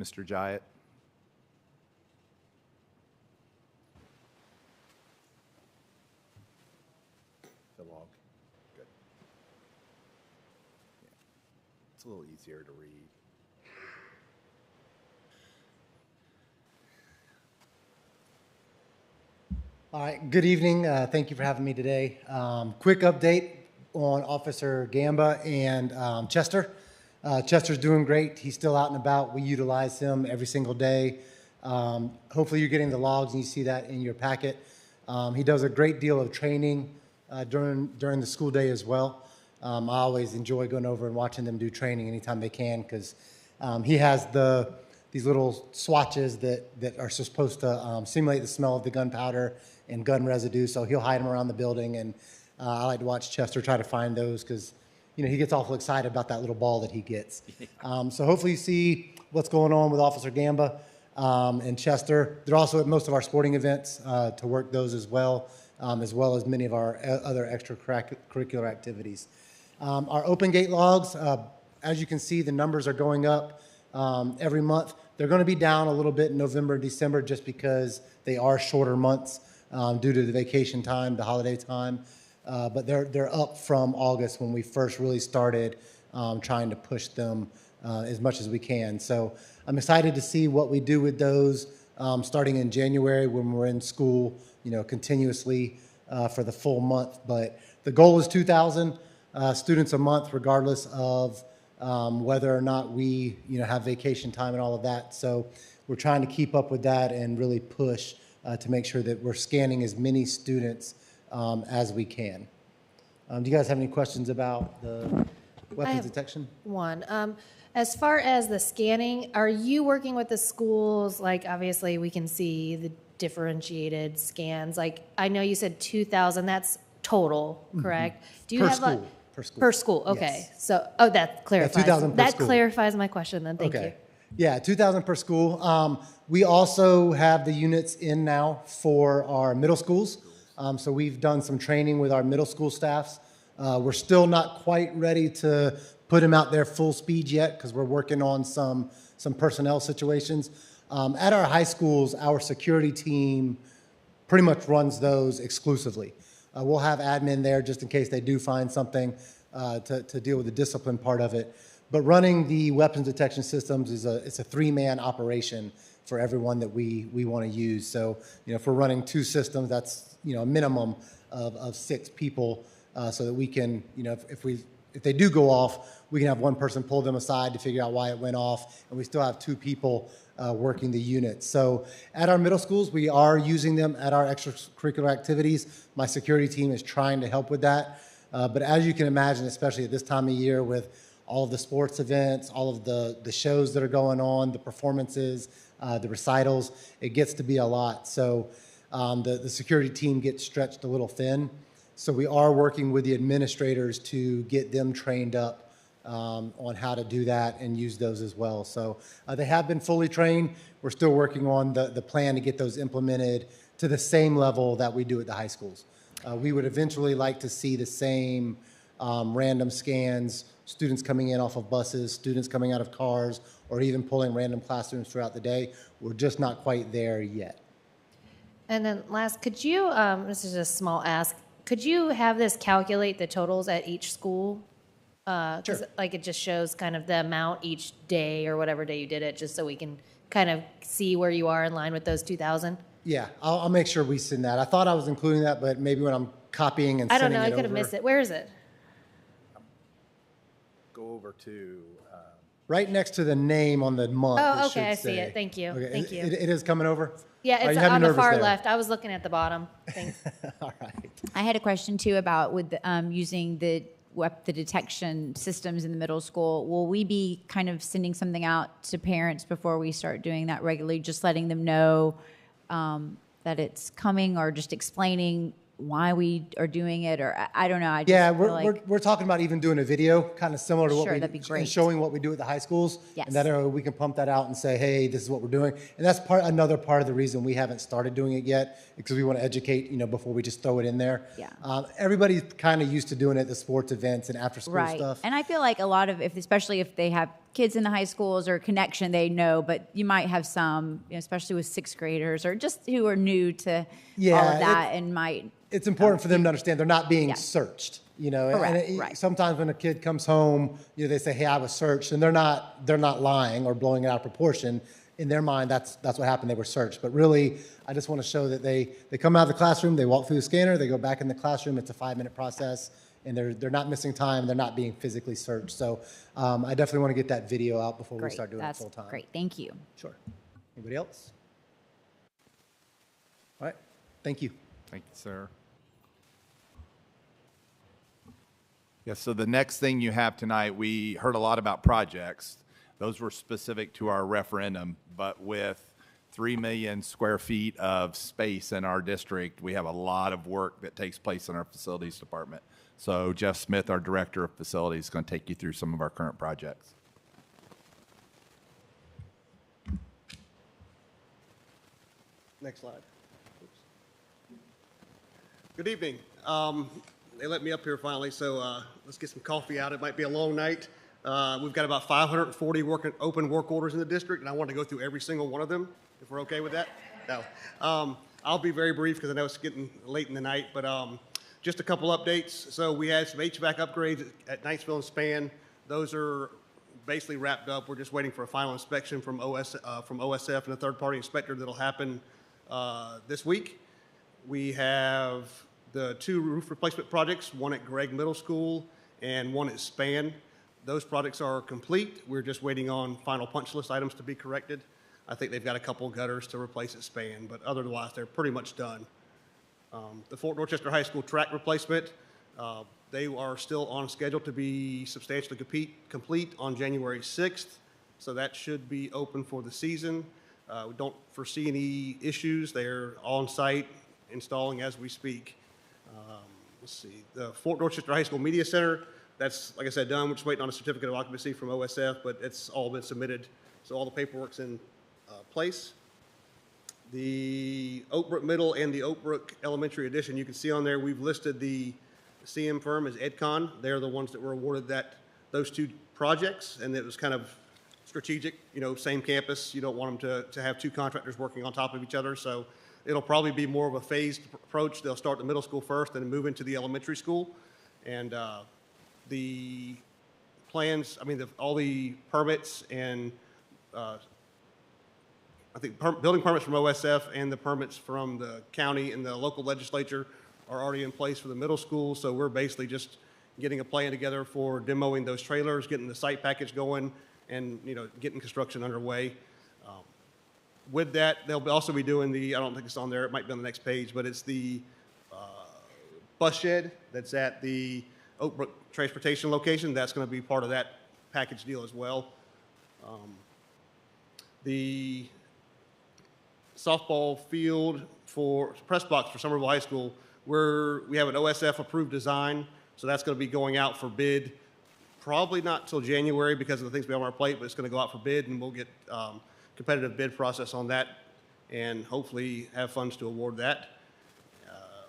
Mr. Jyatt. The log. Good. Yeah. It's a little easier to read. All right, good evening. Thank you for having me today. Quick update on Officer Gamba and Chester. Chester's doing great. He's still out and about. We utilize him every single day. Hopefully you're getting the logs and you see that in your packet. He does a great deal of training during the school day as well. I always enjoy going over and watching them do training anytime they can, because he has these little swatches that are supposed to simulate the smell of the gunpowder and gun residue, so he'll hide them around the building, and I like to watch Chester try to find those, because he gets awful excited about that little ball that he gets. So hopefully you see what's going on with Officer Gamba and Chester. They're also at most of our sporting events to work those as well as many of our other extracurricular activities. Our open gate logs, as you can see, the numbers are going up every month. They're going to be down a little bit in November and December just because they are shorter months due to the vacation time, the holiday time. But they're up from August, when we first really started trying to push them as much as we can. So I'm excited to see what we do with those starting in January, when we're in school, continuously for the full month. But the goal is 2,000 students a month, regardless of whether or not we have vacation time and all of that. So we're trying to keep up with that and really push to make sure that we're scanning as many students as we can. Do you guys have any questions about the weapons detection? One. As far as the scanning, are you working with the schools? Like, obviously, we can see the differentiated scans. Like, I know you said 2,000. That's total, correct? Do you Per have school. Per school. Per school. Okay. Yes. So, that clarifies. 2,000 per that school. clarifies my question. Then, thank you. Yeah, 2,000 per school. We also have the units in now for our middle schools. So we've done some training with our middle school staffs. We're still not quite ready to put them out there full speed yet, because we're working on some personnel situations. At our high schools, our security team pretty much runs those exclusively. We'll have admin there just in case they do find something to deal with the discipline part of it. But running the weapons detection systems it's a three-man operation for everyone that we want to use. So, if we're running two systems, that's, a minimum of 6 people so that we can, if they do go off, we can have one person pull them aside to figure out why it went off, and we still have 2 people working the unit. So at our middle schools, we are using them at our extracurricular activities. My security team is trying to help with that. But as you can imagine, especially at this time of year with all of the sports events, all of the shows that are going on, the performances, the recitals, it gets to be a lot. So the security team gets stretched a little thin. So we are working with the administrators to get them trained up on how to do that and use those as well. So they have been fully trained. We're still working on the plan to get those implemented to the same level that we do at the high schools. We would eventually like to see the same random scans, students coming in off of buses, students coming out of cars, or even pulling random classrooms throughout the day. We're just not quite there yet. And then last, could you, this is a small ask, could you have this calculate the totals at each school? 'Cause like it just shows kind of the amount each day or whatever day you did it, just so we can kind of see where you are in line with those 2,000? Yeah, I'll make sure we send that. I thought I was including that, but maybe when I'm copying and I don't sending know, it I could have over- missed it. Where is it? Go over to. Right next to the name on the month. Oh, it should okay, I see say. it. Thank you. Okay, Thank you. It is coming over? Yeah, Are it's you having on the nervous far there? left. I was looking at the bottom. Thanks. I had a question too about with using the detection systems in the middle school. Will we be kind of sending something out to parents before we start doing that regularly, just letting them know that it's coming, or just explaining why we are doing it, or I don't know. I just Yeah, feel like we're talking about even doing a video, kind of similar to what Sure, we that'd be great. and showing what we do at the high schools. Yes. And that we can pump that out and say, hey, this is what we're doing. And that's another part of the reason we haven't started doing it yet, because we want to educate, before we just throw it in there. Yeah. Everybody's kind of used to doing it at the sports events and after school right. stuff. And I feel like a lot of, especially if they have kids in the high schools or connection, they know. But you might have some, especially with 6th graders or just who are new to all of that, and might. It's important for them to understand they're not being searched, Correct, and right. sometimes when a kid comes home, they say, hey, I was searched, and they're not lying or blowing it out of proportion. In their mind, that's what happened. They were searched. But really, I just want to show that they come out of the classroom, they walk through the scanner, they go back in the classroom. It's a 5-minute process, and they're not missing time. They're not being physically searched. So I definitely want to get that video out before we start doing it full time. That's great. Thank you. Sure. Anybody else? All right. Thank you. Thank you, sir. Yes, so the next thing you have tonight, we heard a lot about projects. Those were specific to our referendum, but with 3 million square feet of space in our district, we have a lot of work that takes place in our facilities department. So Jeff Smith, our director of facilities, is going to take you through some of our current projects. Next slide. Oops. Good evening. They let me up here finally, so let's get some coffee out. It might be a long night. We've got about 540 open work orders in the district, and I want to go through every single one of them, if we're okay with that. No. I'll be very brief because I know it's getting late in the night, but just a couple updates. So we had some HVAC upgrades at Knightsville and Span. Those are basically wrapped up. We're just waiting for a final inspection from OSF and a third-party inspector that'll happen this week. We have the 2 roof replacement projects, one at Gregg Middle School and one at Span. Those projects are complete. We're just waiting on final punch list items to be corrected. I think they've got a couple gutters to replace at Span, but otherwise they're pretty much done. The Fort Dorchester High School track replacement, they are still on schedule to be substantially complete on January 6th, so that should be open for the season. We don't foresee any issues. They're on site installing as we speak. Let's see, the Fort Dorchester High School Media Center, that's, like I said, done. We're just waiting on a certificate of occupancy from OSF, but it's all been submitted, so all the paperwork's in place. The Oak Brook Middle and the Oak Brook Elementary addition, you can see on there, we've listed the CM firm as EdCon. They're the ones that were awarded those 2 projects, and it was kind of strategic, same campus. You don't want them to have 2 contractors working on top of each other, so it'll probably be more of a phased approach. They'll start the middle school first and then move into the elementary school. And the plans, I mean, all the permits and I think building permits from OSF and the permits from the county and the local legislature are already in place for the middle school. So we're basically just getting a plan together for demoing those trailers, getting the site package going, and getting construction underway. With that, they'll also be doing I don't think it's on there, it might be on the next page, but it's the bus shed that's at the Oak Brook transportation location. That's going to be part of that package deal as well. The softball field for press box for Somerville High School, we have an OSF approved design, so that's going to be going out for bid probably not till January because of the things we have on our plate, but it's going to go out for bid, and we'll get competitive bid process on that and hopefully have funds to award that.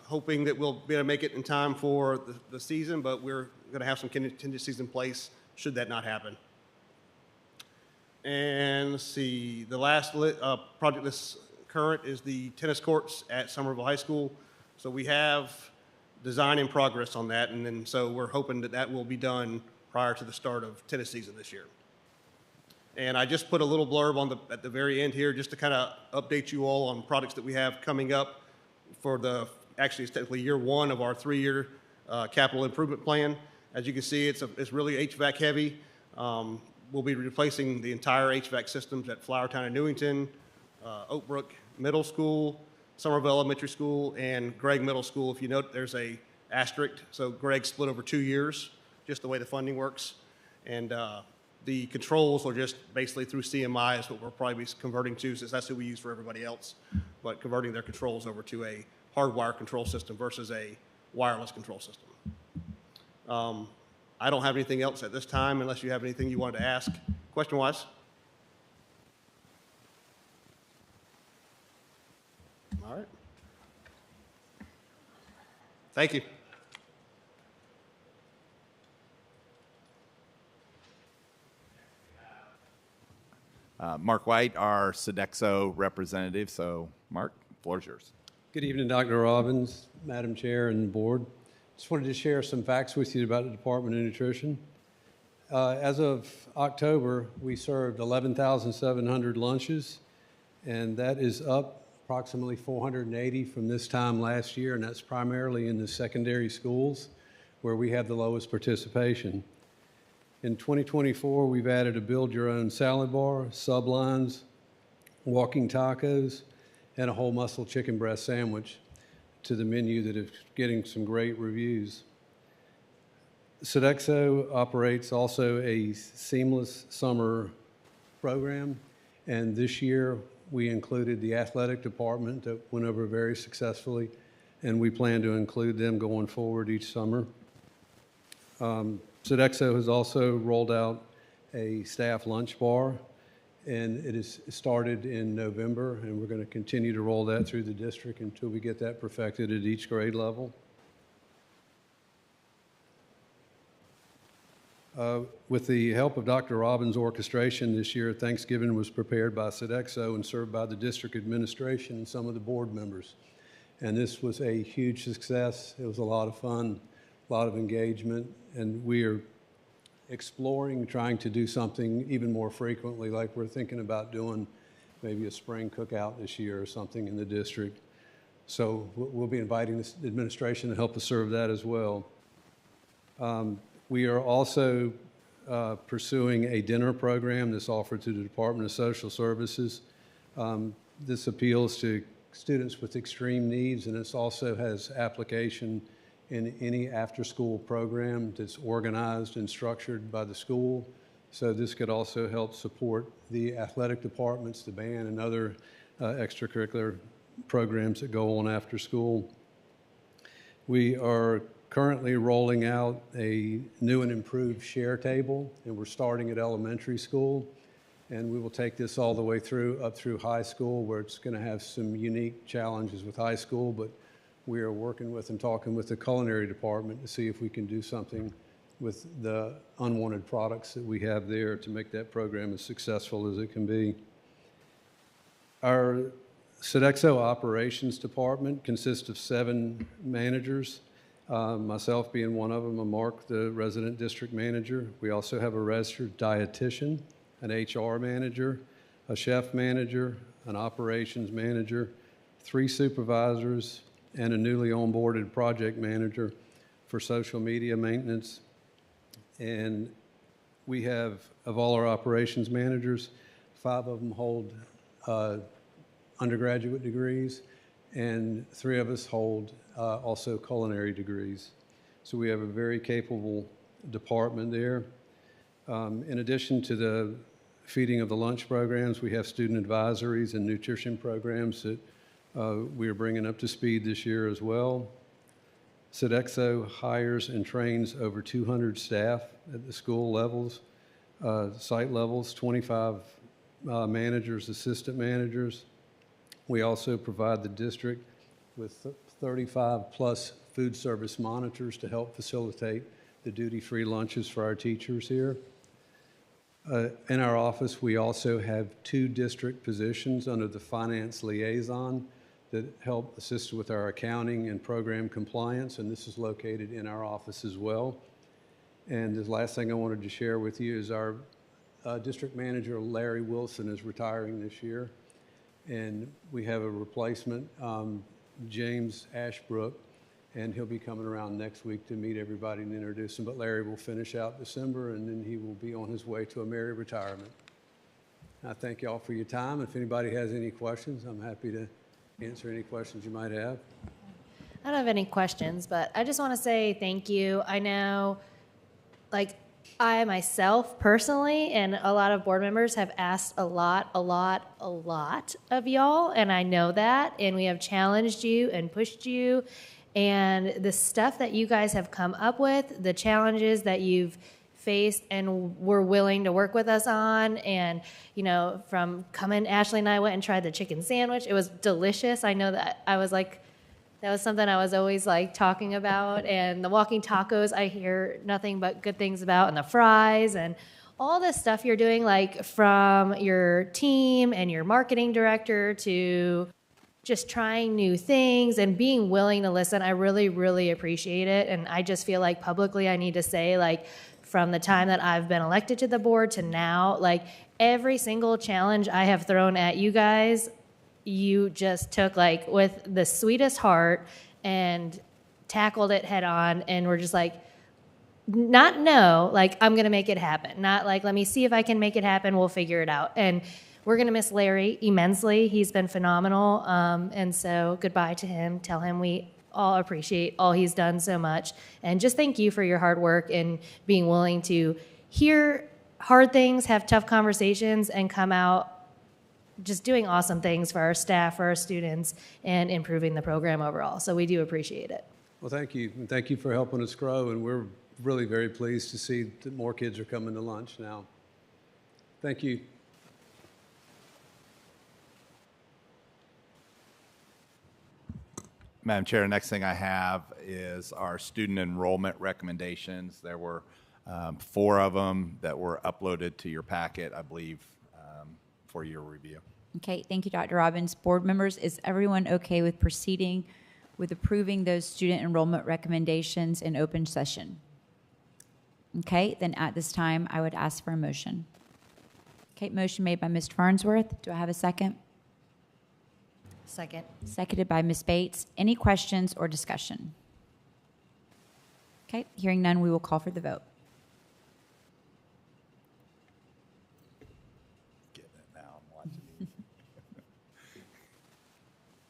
Hoping that we'll be able to make it in time for the season, but we're going to have some contingencies in place should that not happen. And let's see, the last project that's current is the tennis courts at Somerville High School. So we have design in progress on that, and then so we're hoping that that will be done prior to the start of tennis season this year. And I just put a little blurb at the very end here just to kind of update you all on products that we have coming up for actually it's technically year one of our 3-year capital improvement plan. As you can see, it's really HVAC heavy. We'll be replacing the entire HVAC systems at Flowertown and Newington, Oak Brook Middle School, Somerville Elementary School, and Gregg Middle School. If you note, there's a asterisk. So Gregg split over 2 years, just the way the funding works. And the controls are just basically through CMI is what we'll probably be converting to, since that's who we use for everybody else, but converting their controls over to a hardwire control system versus a wireless control system. I don't have anything else at this time unless you have anything you wanted to ask question-wise. All right. Thank you. Mark White, our Sodexo representative. So, Mark, the floor is yours. Good evening, Dr. Robbins, Madam Chair, and Board. Just wanted to share some facts with you about the Department of Nutrition. As of October, we served 11,700 lunches, and that is up approximately 480 from this time last year, and that's primarily in the secondary schools where we have the lowest participation. In 2024, we've added a build-your-own salad bar, sublines, walking tacos, and a whole muscle chicken breast sandwich to the menu that is getting some great reviews. Sodexo operates also a seamless summer program, and this year we included the athletic department that went over very successfully, and we plan to include them going forward each summer. Sodexo has also rolled out a staff lunch bar, and it is started in November, and we're going to continue to roll that through the district until we get that perfected at each grade level. With the help of Dr. Robbins' orchestration this year, Thanksgiving was prepared by Sodexo and served by the district administration and some of the board members. And this was a huge success. It was a lot of fun, a lot of engagement, and we are exploring trying to do something even more frequently, like we're thinking about doing maybe a spring cookout this year or something in the district. So we'll be inviting the administration to help us serve that as well. We are also pursuing a dinner program that's offered through the Department of Social Services. This appeals to students with extreme needs, and it also has application in any after-school program that's organized and structured by the school. So this could also help support the athletic departments, the band, and other extracurricular programs that go on after school. We are currently rolling out a new and improved share table, and we're starting at elementary school. And we will take this all the way up through high school, where it's going to have some unique challenges with high school, but we are working with and talking with the culinary department to see if we can do something with the unwanted products that we have there to make that program as successful as it can be. Our Sodexo operations department consists of 7 managers, myself being one of them, Mark, the resident district manager. We also have a registered dietitian, an HR manager, a chef manager, an operations manager, 3 supervisors, and a newly onboarded project manager for social media maintenance. And we have, of all our operations managers, 5 of them hold undergraduate degrees, and 3 of us hold also culinary degrees. So we have a very capable department there. In addition to the feeding of the lunch programs, we have student advisories and nutrition programs that we are bringing up to speed this year as well. Sodexo hires and trains over 200 staff at the school levels, site levels, 25 managers, assistant managers. We also provide the district with 35 plus food service monitors to help facilitate the duty-free lunches for our teachers here. In our office, we also have 2 district positions under the finance liaison that help assist with our accounting and program compliance, and this is located in our office as well. And the last thing I wanted to share with you is our district manager, Larry Wilson, is retiring this year, and we have a replacement, James Ashbrook, and he'll be coming around next week to meet everybody and introduce him. But Larry will finish out December, and then he will be on his way to a merry retirement. I thank you all for your time. If anybody has any questions, I'm happy to answer any questions you might have. I don't have any questions, but I just want to say thank you. I know, like, I myself personally and a lot of board members have asked a lot of y'all, and I know that, and we have challenged you and pushed you, and the stuff that you guys have come up with, the challenges that you've faced and were willing to work with us on, and from coming, Ashley and I went and tried the chicken sandwich. It was delicious. I know that I was like, that was something I was always like talking about, and the walking tacos I hear nothing but good things about, and the fries and all this stuff you're doing, like from your team and your marketing director to just trying new things and being willing to listen. I really, really appreciate it, and I just feel like publicly I need to say, like, from the time that I've been elected to the board to now, like every single challenge I have thrown at you guys, you just took like with the sweetest heart and tackled it head on, and we're just like, not no, like I'm gonna make it happen. Not like, let me see if I can make it happen, we'll figure it out. And we're gonna miss Larry immensely. He's been phenomenal. And so goodbye to him. Tell him we all appreciate all he's done so much. And just thank you for your hard work and being willing to hear hard things, have tough conversations, and come out just doing awesome things for our staff, for our students, and improving the program overall. So we do appreciate it. Well, thank you. And thank you for helping us grow. And we're really very pleased to see that more kids are coming to lunch now. Thank you. Madam Chair, the next thing I have is our student enrollment recommendations. There were 4 of them that were uploaded to your packet, I believe, for your review. Okay, thank you, Dr. Robbins. Board members, is everyone okay with proceeding with approving those student enrollment recommendations in open session? Okay, then at this time, I would ask for a motion. Okay, motion made by Ms. Farnsworth. Do I have a second? Second. Seconded by Ms. Bates. Any questions or discussion? Okay, hearing none, we will call for the vote. Getting it now. I'm watching him.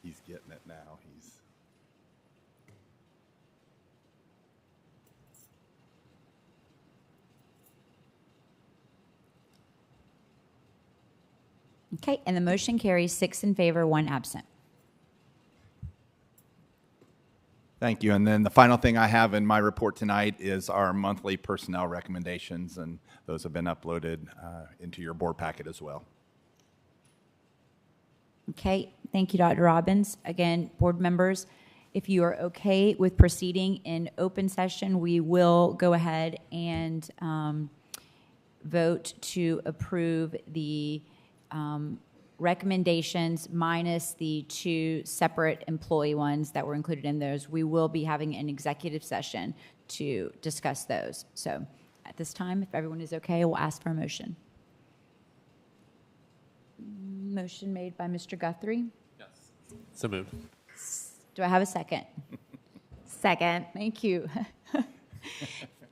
He's getting it now. Okay, and the motion carries 6 in favor, 1 absent. Thank you. And then the final thing I have in my report tonight is our monthly personnel recommendations, and those have been uploaded into your board packet as well. Okay, thank you, Dr. Robbins. Again, board members, if you are okay with proceeding in open session, we will go ahead and vote to approve the recommendations minus the 2 separate employee ones that were included in those, we will be having an executive session to discuss those. So at this time, if everyone is okay, we'll ask for a motion. Motion made by Mr. Guthrie. Yes. So moved. Do I have a second? Second. Thank you.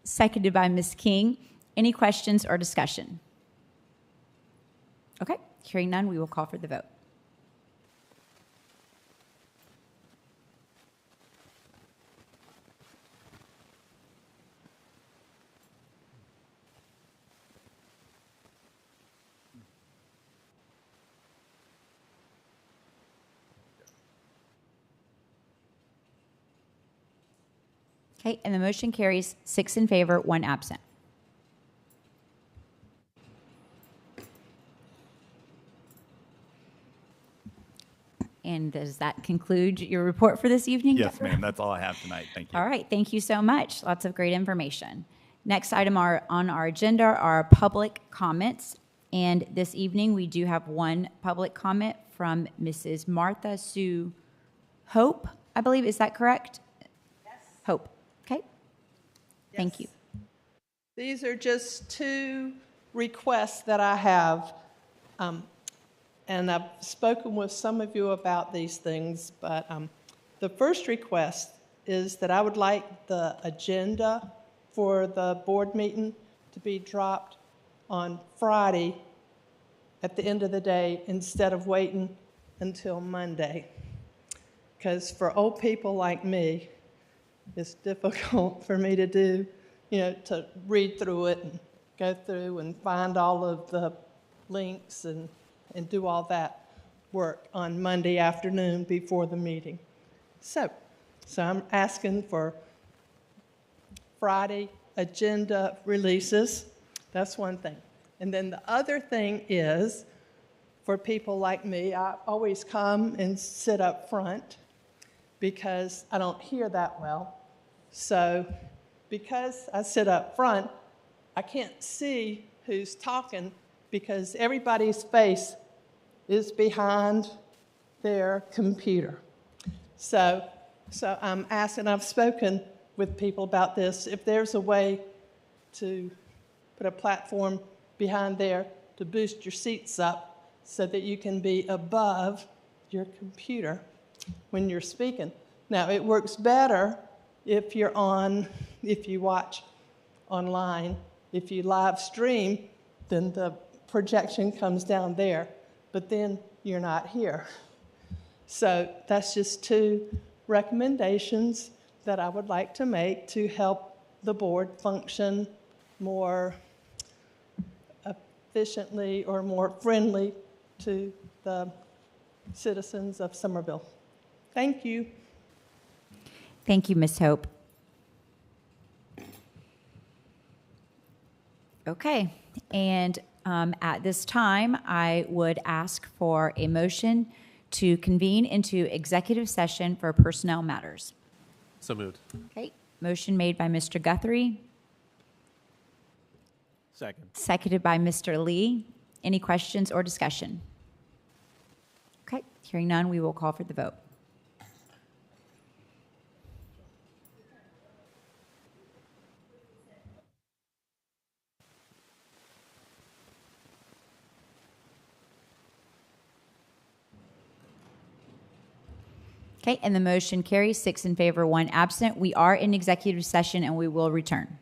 Seconded by Ms. King. Any questions or discussion? Okay, hearing none, we will call for the vote. Okay, and the motion carries 6 in favor, 1 absent. And does that conclude your report for this evening? Yes, ma'am. That's all I have tonight. Thank you. All right, thank you so much. Lots of great information. Next item on our agenda are public comments. And this evening, we do have one public comment from Mrs. Martha Sue Hope, I believe. Is that correct? Yes. Hope. Okay. Thank you. These are just 2 requests that I have. And I've spoken with some of you about these things, but the first request is that I would like the agenda for the board meeting to be dropped on Friday at the end of the day instead of waiting until Monday. Because for old people like me, it's difficult for me to do, to read through it and go through and find all of the links and do all that work on Monday afternoon before the meeting. So I'm asking for Friday agenda releases. That's one thing. And then the other thing is, for people like me, I always come and sit up front because I don't hear that well. So because I sit up front, I can't see who's talking because everybody's face is behind their computer. So I'm asking, I've spoken with people about this, if there's a way to put a platform behind there to boost your seats up so that you can be above your computer when you're speaking. Now, it works better if you watch online. If you live stream, then the projection comes down there, but then you're not here. So that's just 2 recommendations that I would like to make to help the board function more efficiently or more friendly to the citizens of Summerville. Thank you. Thank you, Ms. Hope. Okay, and at this time, I would ask for a motion to convene into executive session for personnel matters. So moved. Okay, motion made by Mr. Guthrie. Second. Seconded by Mr. Lee. Any questions or discussion? Okay, hearing none, we will call for the vote. Okay, and the motion carries 6 in favor, 1 absent. We are in executive session and we will return.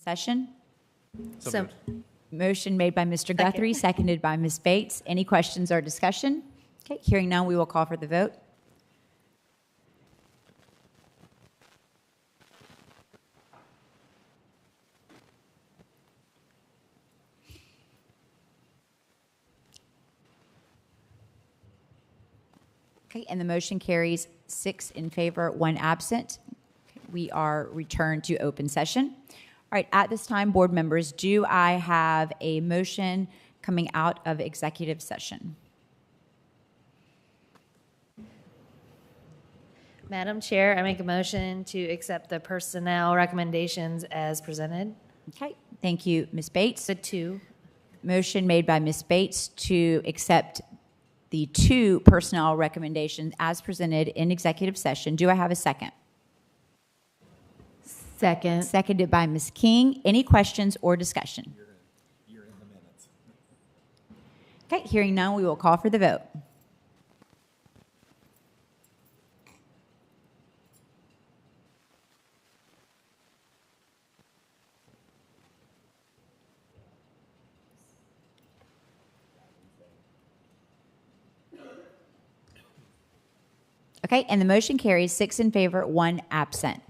Session? So Motion made by Mr. Guthrie, seconded by Ms. Bates. Any questions or discussion? Okay, hearing none, we will call for the vote. Okay, and the motion carries 6 in favor, 1 absent. We are returned to open session. All right, at this time, board members, do I have a motion coming out of executive session? Madam Chair, I make a motion to accept the personnel recommendations as presented. Okay, thank you, Ms. Bates. The 2. Motion made by Ms. Bates to accept the 2 personnel recommendations as presented in executive session. Do I have a second? Second. Seconded by Ms. King. Any questions or discussion? You're in the minutes. Okay, hearing none, we will call for the vote. Okay, and the motion carries 6 in favor, 1 absent.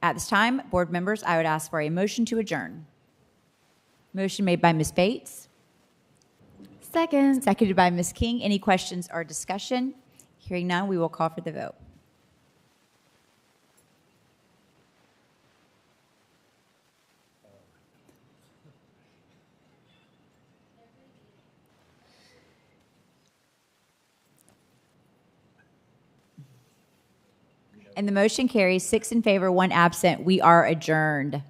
At this time, board members, I would ask for a motion to adjourn. Motion made by Ms. Bates. Second. Seconded by Ms. King. Any questions or discussion? Hearing none, we will call for the vote. And the motion carries 6 in favor, 1 absent. We are adjourned.